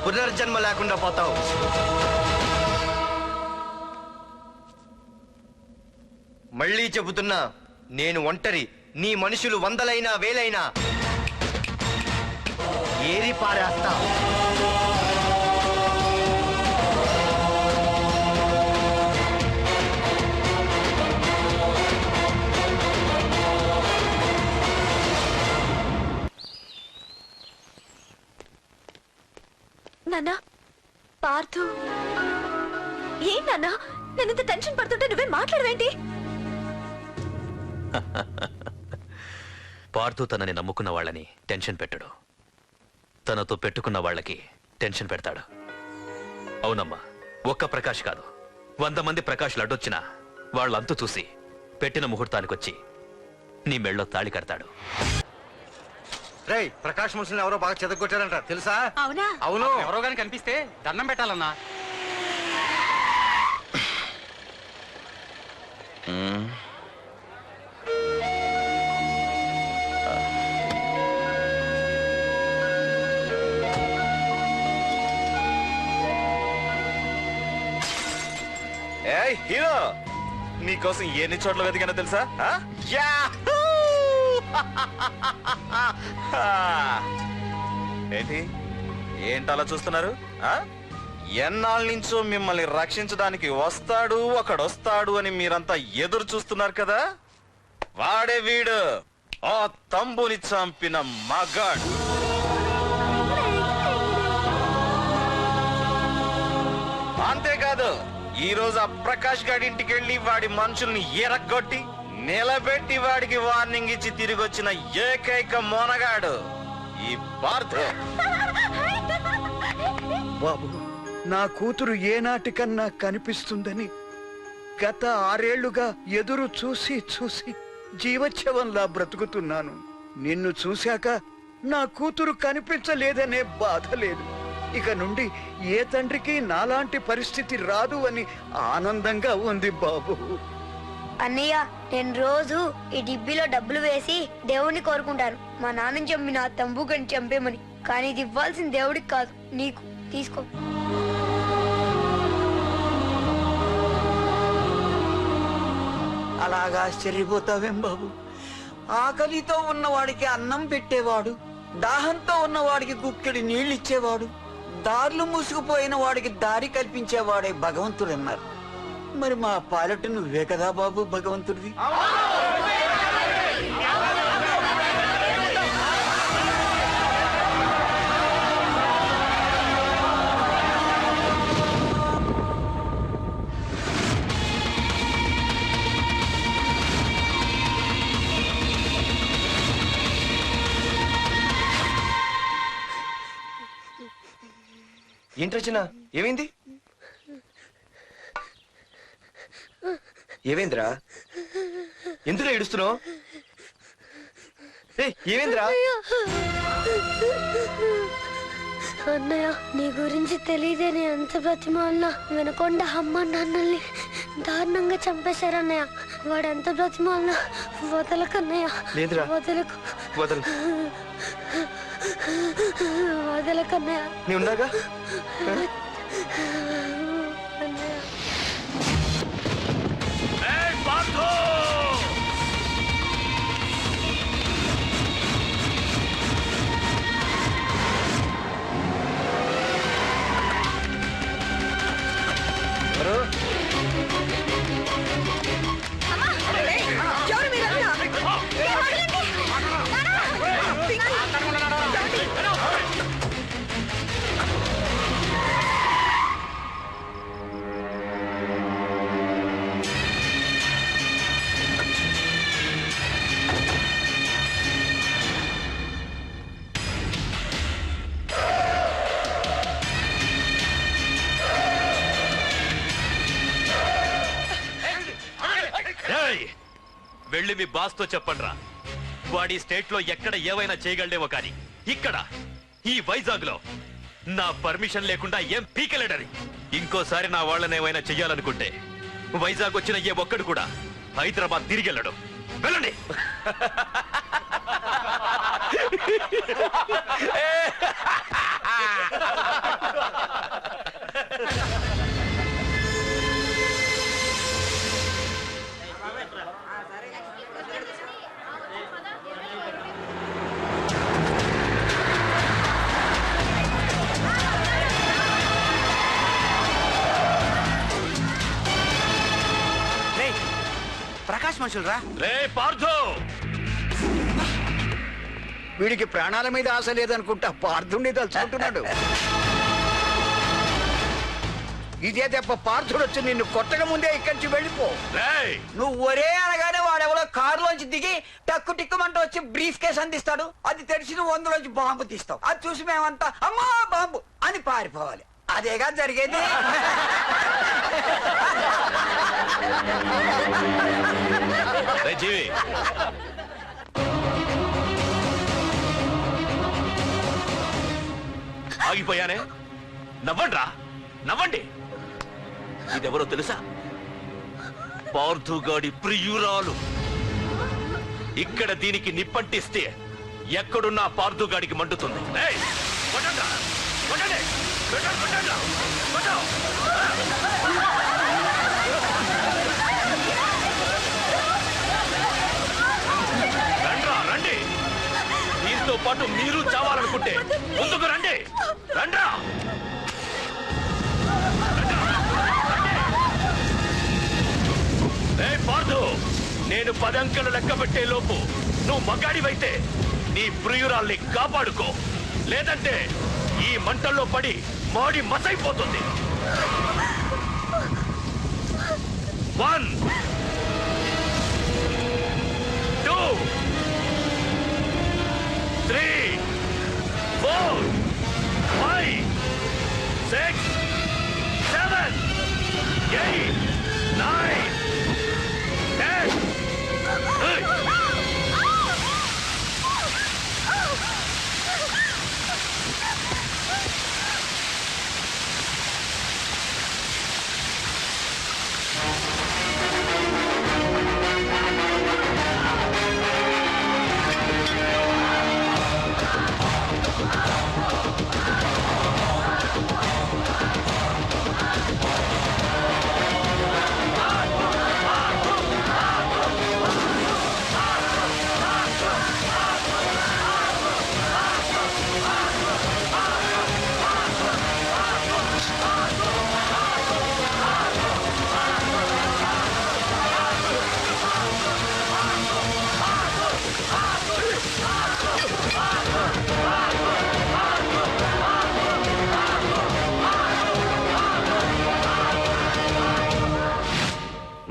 పునర్జన్మ లేకుండా పోతావు. మళ్ళీ చెబుతున్నా, నేను ఒంటరి. నీ మనుషులు 100లైనా 1000లైనా ఏరి పారేస్తా. నాన్నా, పార్థు ఏం నాన్నా? నేను ఇంత టెన్షన్ పడుతుంటే నువ్వే మాట్లాడవేంటి? పార్థు తనని నమ్ముకున్న వాళ్ళని టెన్షన్ పెట్టడు, తనతో పెట్టుకున్న వాళ్ళకి టెన్షన్ పెడతాడు. అవునమ్మా, ఒక్క ప్రకాష్ కాదు, 100 మంది ప్రకాష్లు అడ్డొచ్చినా వాళ్ళంతు చూసి పెట్టిన ముహూర్తానికొచ్చి నీ మెళ్ళో తాళి కడతాడు. రేయ్, ప్రకాష్ మనుషుల్ని ఎవరో బాగా చెదగొట్టారంట, తెలుసా? అవునా? అవును. ఎవరో గాని కనిపిస్తే దండం పెట్టాలన్నా. హీరో, నీకోసం ఎన్ని చోట్ల వెతికానో తెలుసా? ఏంటి ఏంటలా చూస్తున్నారు? ఎన్నాళ్ళ నుంచో మిమ్మల్ని రక్షించడానికి వస్తాడు ఒకడొస్తాడు అని మీరంతా ఎదురు చూస్తున్నారు కదా. వాడే వీడు, ఆ తంబుని చంపిన మగాడు. అంతేకాదు, ఈ రోజు ఆ ప్రకాష్ గాడి ఇంటికి వెళ్ళి వాడి మనుషుల్ని ఎరగొట్టి నిలబెట్టి వాడికి వార్నింగ్ ఇచ్చి తిరిగి వచ్చిన ఏకైక మోనగాడు ఈ పార్థు. బాబు, నా కూతురు ఏనాటికన్నా కనిపిస్తుందని గత 6 ఏళ్లుగా ఎదురు చూసి చూసి జీవోత్సవంలా బ్రతుకుతున్నాను. నిన్ను చూశాక నా కూతురు కనిపించలేదనే బాధ లేదు. ఇక నుండి ఏ తండ్రికి నాలాంటి పరిస్థితి రాదు అని ఆనందంగా ఉంది బాబు. అన్నయ్య, నేను రోజు ఈ డిబ్బీలో డబ్బులు వేసి దేవుణ్ణి కోరుకుంటాను, మా నాన్నని చంపి నా తంబుకని చంపేమని. కానీ ఇది ఇవ్వాల్సిన దేవుడికి కాదు, నీకు. తీసుకో. అలాగా ఆశ్చర్యపోతావేం బాబు? ఆకలితో ఉన్నవాడికి అన్నం పెట్టేవాడు, దాహంతో ఉన్నవాడికి గుక్కెడి నీళ్ళిచ్చేవాడు, దారులు మూసుకుపోయిన వాడికి దారి కల్పించేవాడే భగవంతుడన్నారు. మరి మా పాలట నువ్వే కదా బాబు భగవంతుడివి. ఏంటి రచన, ఏమైంది? ఏవేంద్రా ఎందుకు ఏడుస్తున్నావు? ఏవేంద్రా? అన్నయ్య నీ గురించి తెలియదేనే ఎంత బ్రతిమాలినా వినకుండా అమ్మ నాన్నల్ని దారుణంగా చంపేశారన్నయ్య. వాడు ఎంత బ్రతిమాలినా వదలకన్నయ్య. లేదురా. వదలకు. వదలు. వదలకన్నయ్య. నీ ఉన్నాగా? వెళ్ళి మీ బాస్ తో చెప్పండి రా, వాడి స్టేట్ లో ఎక్కడ ఏవైనా చేయగలడేమో కానీ ఇక్కడ ఈ వైజాగ్ లో నా పర్మిషన్ లేకుండా ఏం పీకలేడని. ఇంకోసారి నా వాళ్ళని ఏమైనా చెయ్యాలనుకుంటే వైజాగ్ వచ్చిన ఏ ఒక్కడు కూడా హైదరాబాద్ తిరిగి వెళ్ళడు. వెళ్ళండి. ప్రకాష్ మనుషులు రా. రే పార్థు, వీడికి ప్రాణాల మీద ఆశ లేదనుకుంటా పార్థుడిని తలుచుకుంటున్నాడు. ఇదే దెబ్బ పార్థుడు వచ్చి నిన్ను కొట్టక ముందే ఇక్కడి నుంచి వెళ్ళిపో. నువ్వు ఒరే అనగానే వాడెవరో కారులోంచి దిగి టక్కు టిక్కుమంటూ వచ్చి బ్రీఫ్ కేసు అందిస్తాడు. అది తెరిచి నువ్వు అందులోంచి బాంబు తీస్తావు. అది చూసి మేమంతా అమ్మా బాంబు అని పారిపోవాలి. అదేగా జరిగేది. జీవి ఆగిపోయానే, నవ్వండ్రా, నవ్వండి. ఇదెవరో తెలుసా? పార్థుగాడి ప్రియురాలు. ఇక్కడ దీనికి నిప్పంటిస్తే ఎక్కడున్నా పార్థుగాడికి మండుతుంది. కొట్టండ్రా, కొట్టండి, కొట్టండి, కొట్టండి. రండి, దీంతో పాటు మీరు చావాలనుకుంటే ముందుకు రండి. రండ్రా. పార్థు, నేను 10 అంకెలు లెక్క పెట్టే లోపు నువ్వు మగాడివైతే నీ ప్రియురాల్ని కాపాడుకో, లేదంటే ఈ మంటల్లో పడి మాడి మసైపోతుంది. 1 2 3 4 5 6 7 8 9 10.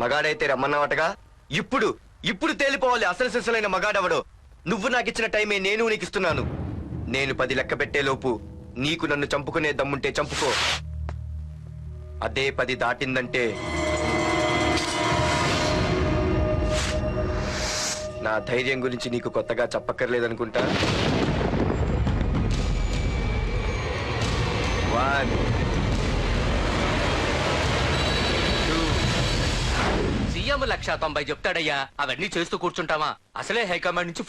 మగాడైతే రమ్మన్నావటగా. ఇప్పుడు ఇప్పుడు తేలిపోవాలి అసలు సిసలైన మగాడవడో. నువ్వు నాకిచ్చిన టైమే నేను నీకు ఇస్తున్నాను. నేను 10 లెక్క పెట్టే లోపు నీకు నన్ను చంపుకునే దమ్ముంటే చంపుకో. అదే 10 దాటిందంటే నా ధైర్యం గురించి నీకు కొత్తగా చెప్పక్కర్లేదనుకుంటా. 1 సీఎం 190 చెప్తాడయ్యా, అవన్నీ చేస్తూ కూర్చుంటావా? అసలే హైకమాండ్ నుంచి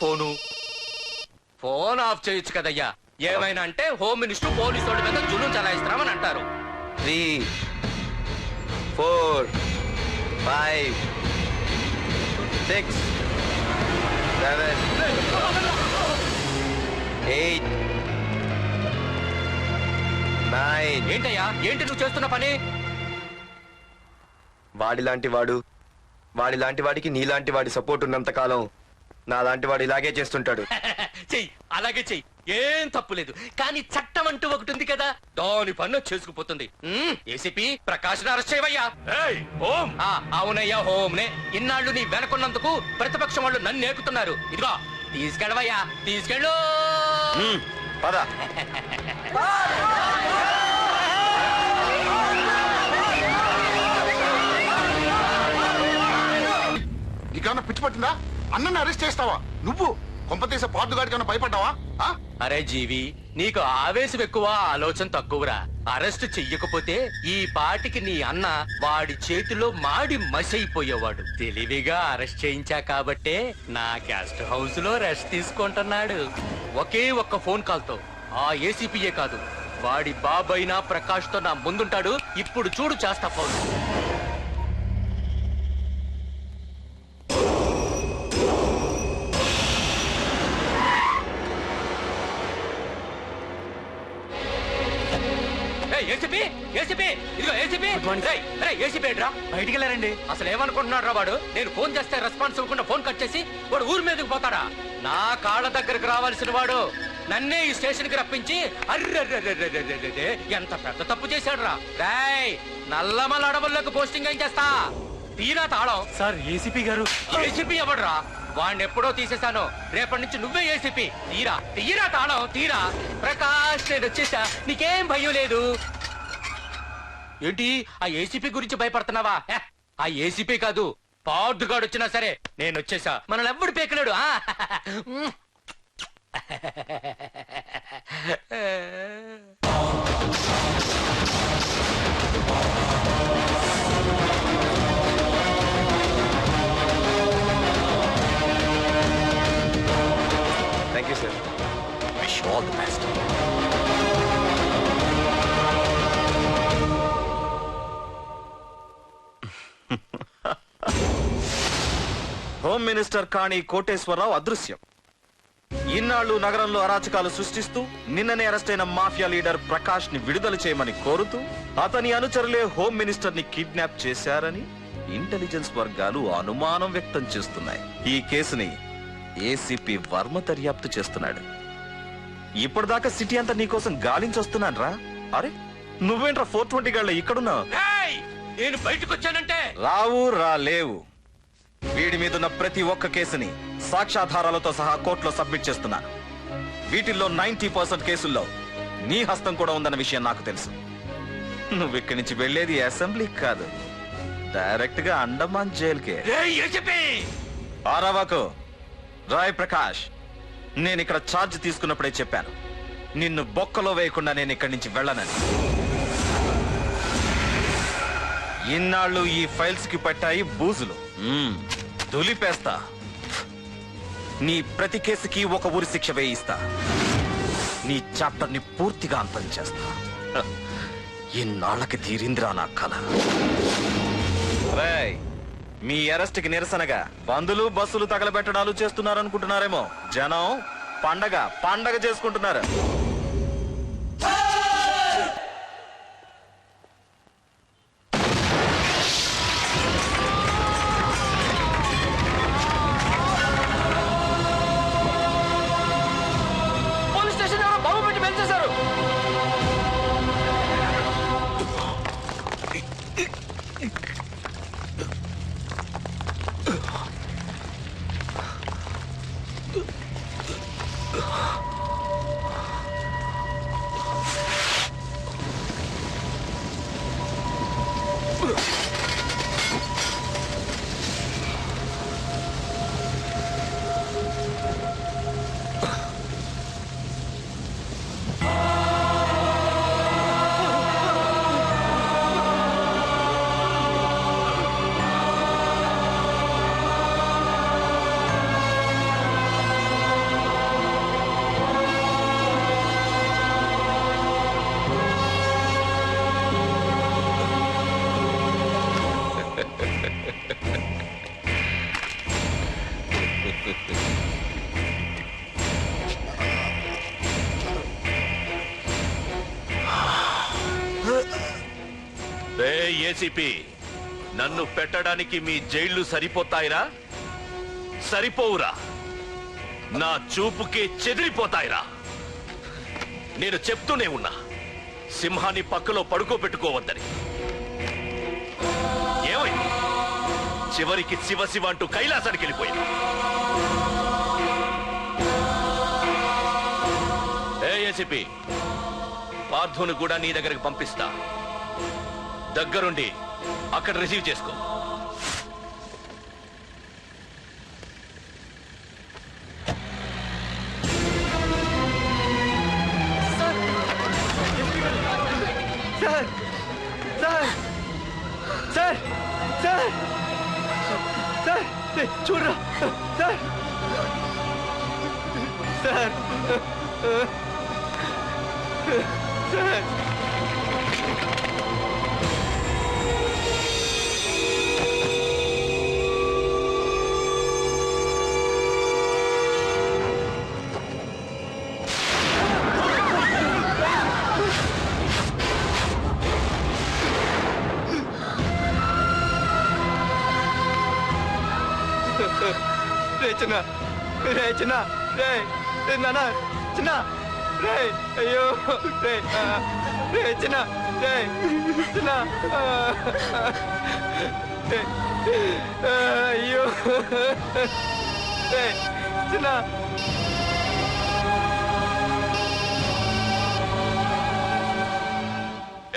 ఫోన్ ఆఫ్ చేయొచ్చు కదయ్యా. ఏమైనా అంటే హోమ్ మినిస్టర్ పోలీసు వాళ్ళ మీద జులుం చలాయిస్తామని అంటారు. 3 4 5 6 7 8 9. ఏంటయ్యా, ఏంటి నువ్వు చేస్తున్న పని? వాడిలాంటి వాడికి నీలాంటి వాడి సపోర్ట్ ఉన్నంత కాలం నా లాంటి వాడు ఇలాగే చేస్తుంటాడు. చెయ్యి, అలాగే చెయ్యి, ఏం తప్పు లేదు. కానీ చట్టం అంటూ ఒకటి ఉంది కదా, దాని పన్ను చేసుకుపోతుంది. ఏసీపీ ప్రకాష్ అరెస్ట్ చేయవయ్యా. అవునయ్యా, హోమ్నే. ఇన్నాళ్ళు నీ వెనకున్నందుకు ప్రతిపక్షం వాళ్ళు నన్ను నేకుతున్నారు. ఇదిగో తీసుకెళ్ళవయ్యా, తీసుకెళ్ళు. పద. నీకేమన్నా పిచ్చి పట్టిందా? అన్నని అరెస్ట్ చేస్తావా నువ్వు? కొంపతీసే పార్దుగాడికి ఏమన్నా భయపడ్డావా? అరే జీవి, నీకు ఆవేశం ఎక్కువ, ఆలోచన తక్కువరా. అరెస్ట్ చెయ్యకపోతే ఈ పాటికి నీ అన్న వాడి చేతిలో మాడి మసైపోయేవాడు. తెలివిగా అరెస్ట్ చేయించా కాబట్టే నా గెస్ట్ హౌస్ లో రెస్ట్ తీసుకుంటున్నాడు. ఒకే ఒక్క ఫోన్ కాల్ తో ఆ ఏసీపీయే కాదు, వాడి బాబైనా ప్రకాష్ తో నా ముందుంటాడు. ఇప్పుడు చూడు చేస్తా ఫోన్. బయటికి వెళ్ళారండి. అసలు ఏమనుకుంటున్నాడు రా వాడు? నేను ఫోన్ చేస్తే రెస్పాన్స్ ఇవ్వకుండా ఫోన్ కట్ చేసి వాడు ఊరి మీదకి పోతాడా? నా కాళ్ళ దగ్గరకు రావాల్సిన వాడు నన్నే ఈ స్టేషన్ కి రప్పించి అర్రె ఎంత పెద్ద తప్పు చేశాడు రా. రాయ్, నల్లమల అడవుల్లోకి పోస్టింగ్ ఏం చేస్తా? తీరా తాళం. సార్, ఏసీపీ గారు. ఏసీపీ ఎవడరా? వాడిని ఎప్పుడో తీసేశాను. రేపటి నుంచి నువ్వే ఏసీపీ. తీరా తాళం, తీరా. ప్రకాష్, నేను వచ్చేసా, నీకేం భయం లేదు. ఏంటి ఆ ఏసీపీ గురించి భయపడుతున్నావా? ఆ ఏసీపీ కాదు, పార్దుగాడు వచ్చినా సరే నేను వచ్చేసా. మనల్ని ఎవ్వడు పేకలేడు. Thank you sir. Wish all the best. Home minister Kani Koteswararao అదృశ్యం. ఇన్నాళ్లు నగరంలో అరాచకాలు సృష్టిస్తూ నిన్ననే అరెస్ట్ అయిన మాఫియా లీడర్ ప్రకాష్ ని విడుదల చేయమని కోరుతూ అతని అనుచరులే హోమ్ మినిస్టర్ ని కిడ్నాప్ చేశారని ఇంటెలిజెన్స్ వర్గాలు అనుమానం వ్యక్తం చేస్తున్నాయి. ఈ కేసుని ఏసీపీ వర్మ దర్యాప్తు చేస్తున్నాడు. ఇప్పటిదాకా సిటీ అంతా నీకోసం గాలించొస్తున్నాను రా. అరే, నువ్వేంట్రా 420 గాళ్ళ ఇక్కడున్నావు? నేను బయటకు వచ్చానంటే లేవు. వీడి మీదున్న ప్రతి ఒక్క కేసుని సాక్ష్యాధారాలతో సహా కోర్టులో సబ్మిట్ చేస్తున్నాను. వీటిల్లో 90% కేసుల్లో నీ హస్తం కూడా ఉందన్న విషయం నాకు తెలుసు. నువ్వు ఇక్కడి నుంచి వెళ్లేది అసెంబ్లీకి కాదు, డైరెక్ట్ గా అండమాన్ జైలుకే. ఆరావాకు. రాయ్ ప్రకాష్, నేను ఇక్కడ ఛార్జ్ తీసుకున్నప్పుడే చెప్పాను, నిన్ను బొక్కలో వేయకుండా నేను ఇక్కడి నుంచి వెళ్ళనని. ఇన్నాళ్ళు ఈ ఫైల్స్ కి పట్టాయి బూజులు. దులిపేస్తా. నీ ప్రతి కేసుకి ఒక ఊరి శిక్ష వేయిస్తా. నీ చాప్టర్ ని పూర్తిగా అంతం చేస్తా. ఇన్నాళ్ళకి తీరిందిరా నా కళ. రేయ్, మీ అరెస్ట్ కి నిరసనగా బందులు బస్సులు తగలబెట్టడాలు చేస్తున్నారనుకుంటున్నారేమో. జనం పండగ చేసుకుంటున్నారు. ఏసీపీ నన్ను పెట్టడానికి మీ జైళ్లు సరిపోతాయిరా? సరిపోవురా? నా చూపుకే చెదిరిపోతాయిరా? నేను చెప్తూనే ఉన్నా సింహాన్ని పక్కలో పడుకోబెట్టుకోవద్దని. ఏమైంది? చివరికి శివ శివ అంటూ కైలాసానికి వెళ్ళిపోయింది. ఏసీపీ పార్థును కూడా నీ దగ్గరికి పంపిస్తా. దగ్గరుండి అక్కడ రిసీవ్ చేసుకో. Sir sir sir sir sir చూడరా సార్ సార్ సార్ చిన్న రే చిన్న రే నాన్న చిన్న రే అయ్యో రే రే చిన్న రే చిన్న అయ్యో రే చిన్న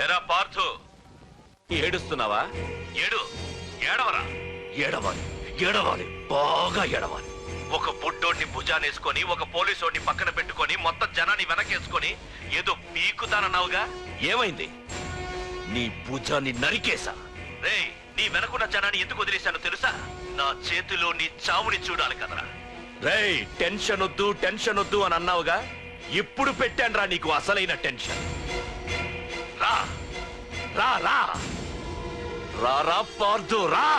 ఎరా పార్థు, ఏడుస్తున్నావా? ఏడవరా? ఏడవాలి, ఏడవాలి, బాగా ఏడవాలి. ఒక బుడ్డోడిని భుజానేసుకొని ఒక పోలీసోడిని పక్కన పెట్టుకొని మొత్తం జనాన్ని వెనకేసుకొని ఏదో పీకుతానన్నావుగా, ఏమైంది? నీ భుజాన్ని నరికేశా. రే, నీ వెనకున్న జనాన్ని ఎందుకు వదిలేశాను తెలుసా? నా చేతిలో నీ చావుని చూడాలి కదరా. రే, టెన్షన్ వద్దు టెన్షన్ వద్దు అని అన్నావుగా, ఇప్పుడు పెట్టాను రా నీకు అసలైన టెన్షన్. రా రా రా రా రా పార్థు రా.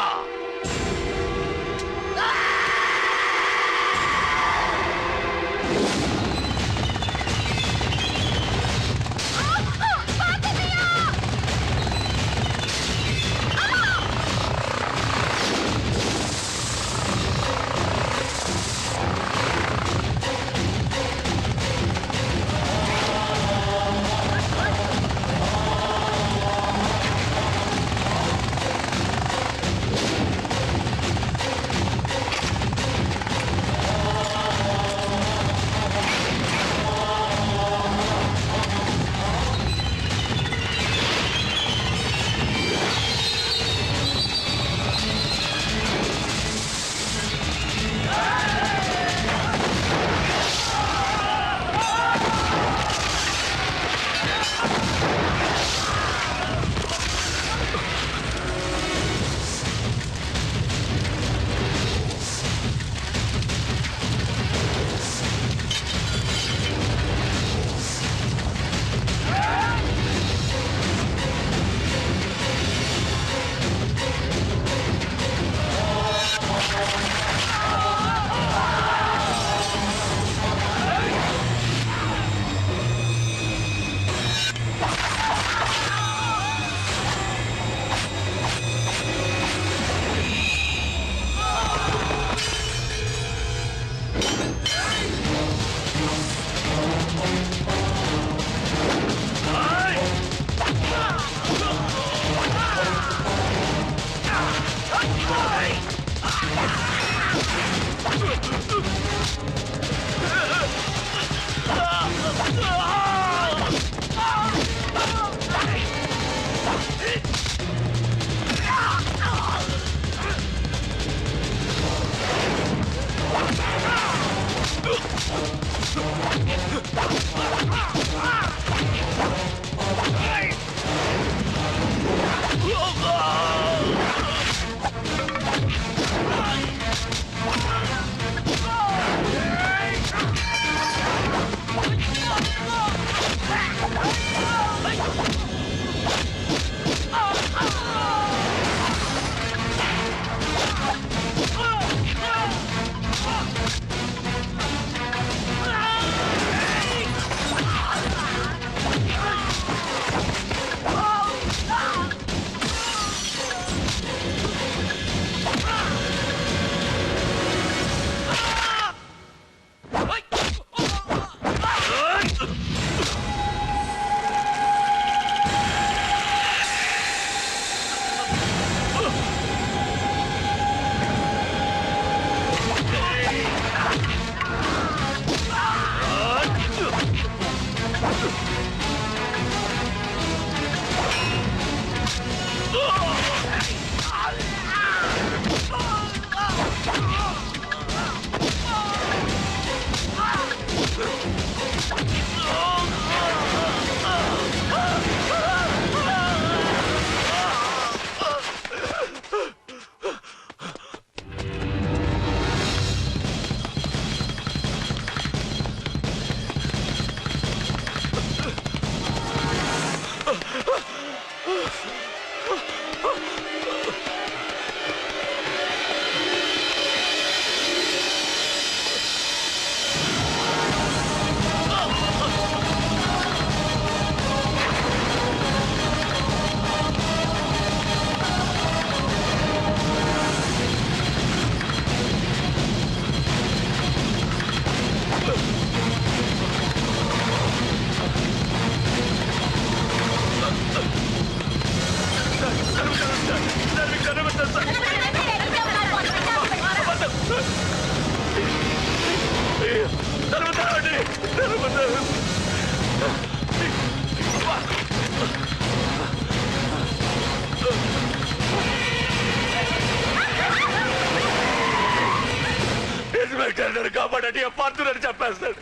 పంపించారు. నన్ను కాపాడండి, ఆ పార్థునని చెప్పేస్తాడు.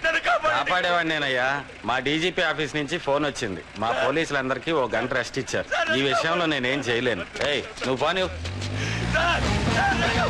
నన్ను కాపాడండి. కాపాడేవాడిని నేనయ్యా. మా డీజీపీ ఆఫీస్ నుంచి ఫోన్ వచ్చింది. మా పోలీసులందరికీ 1 గంట రెస్ట్ ఇచ్చారు. ఈ విషయంలో నేనేం చేయలేను. ఏయ్, నువ్వు పోనీ. సార్, సార్, నన్ను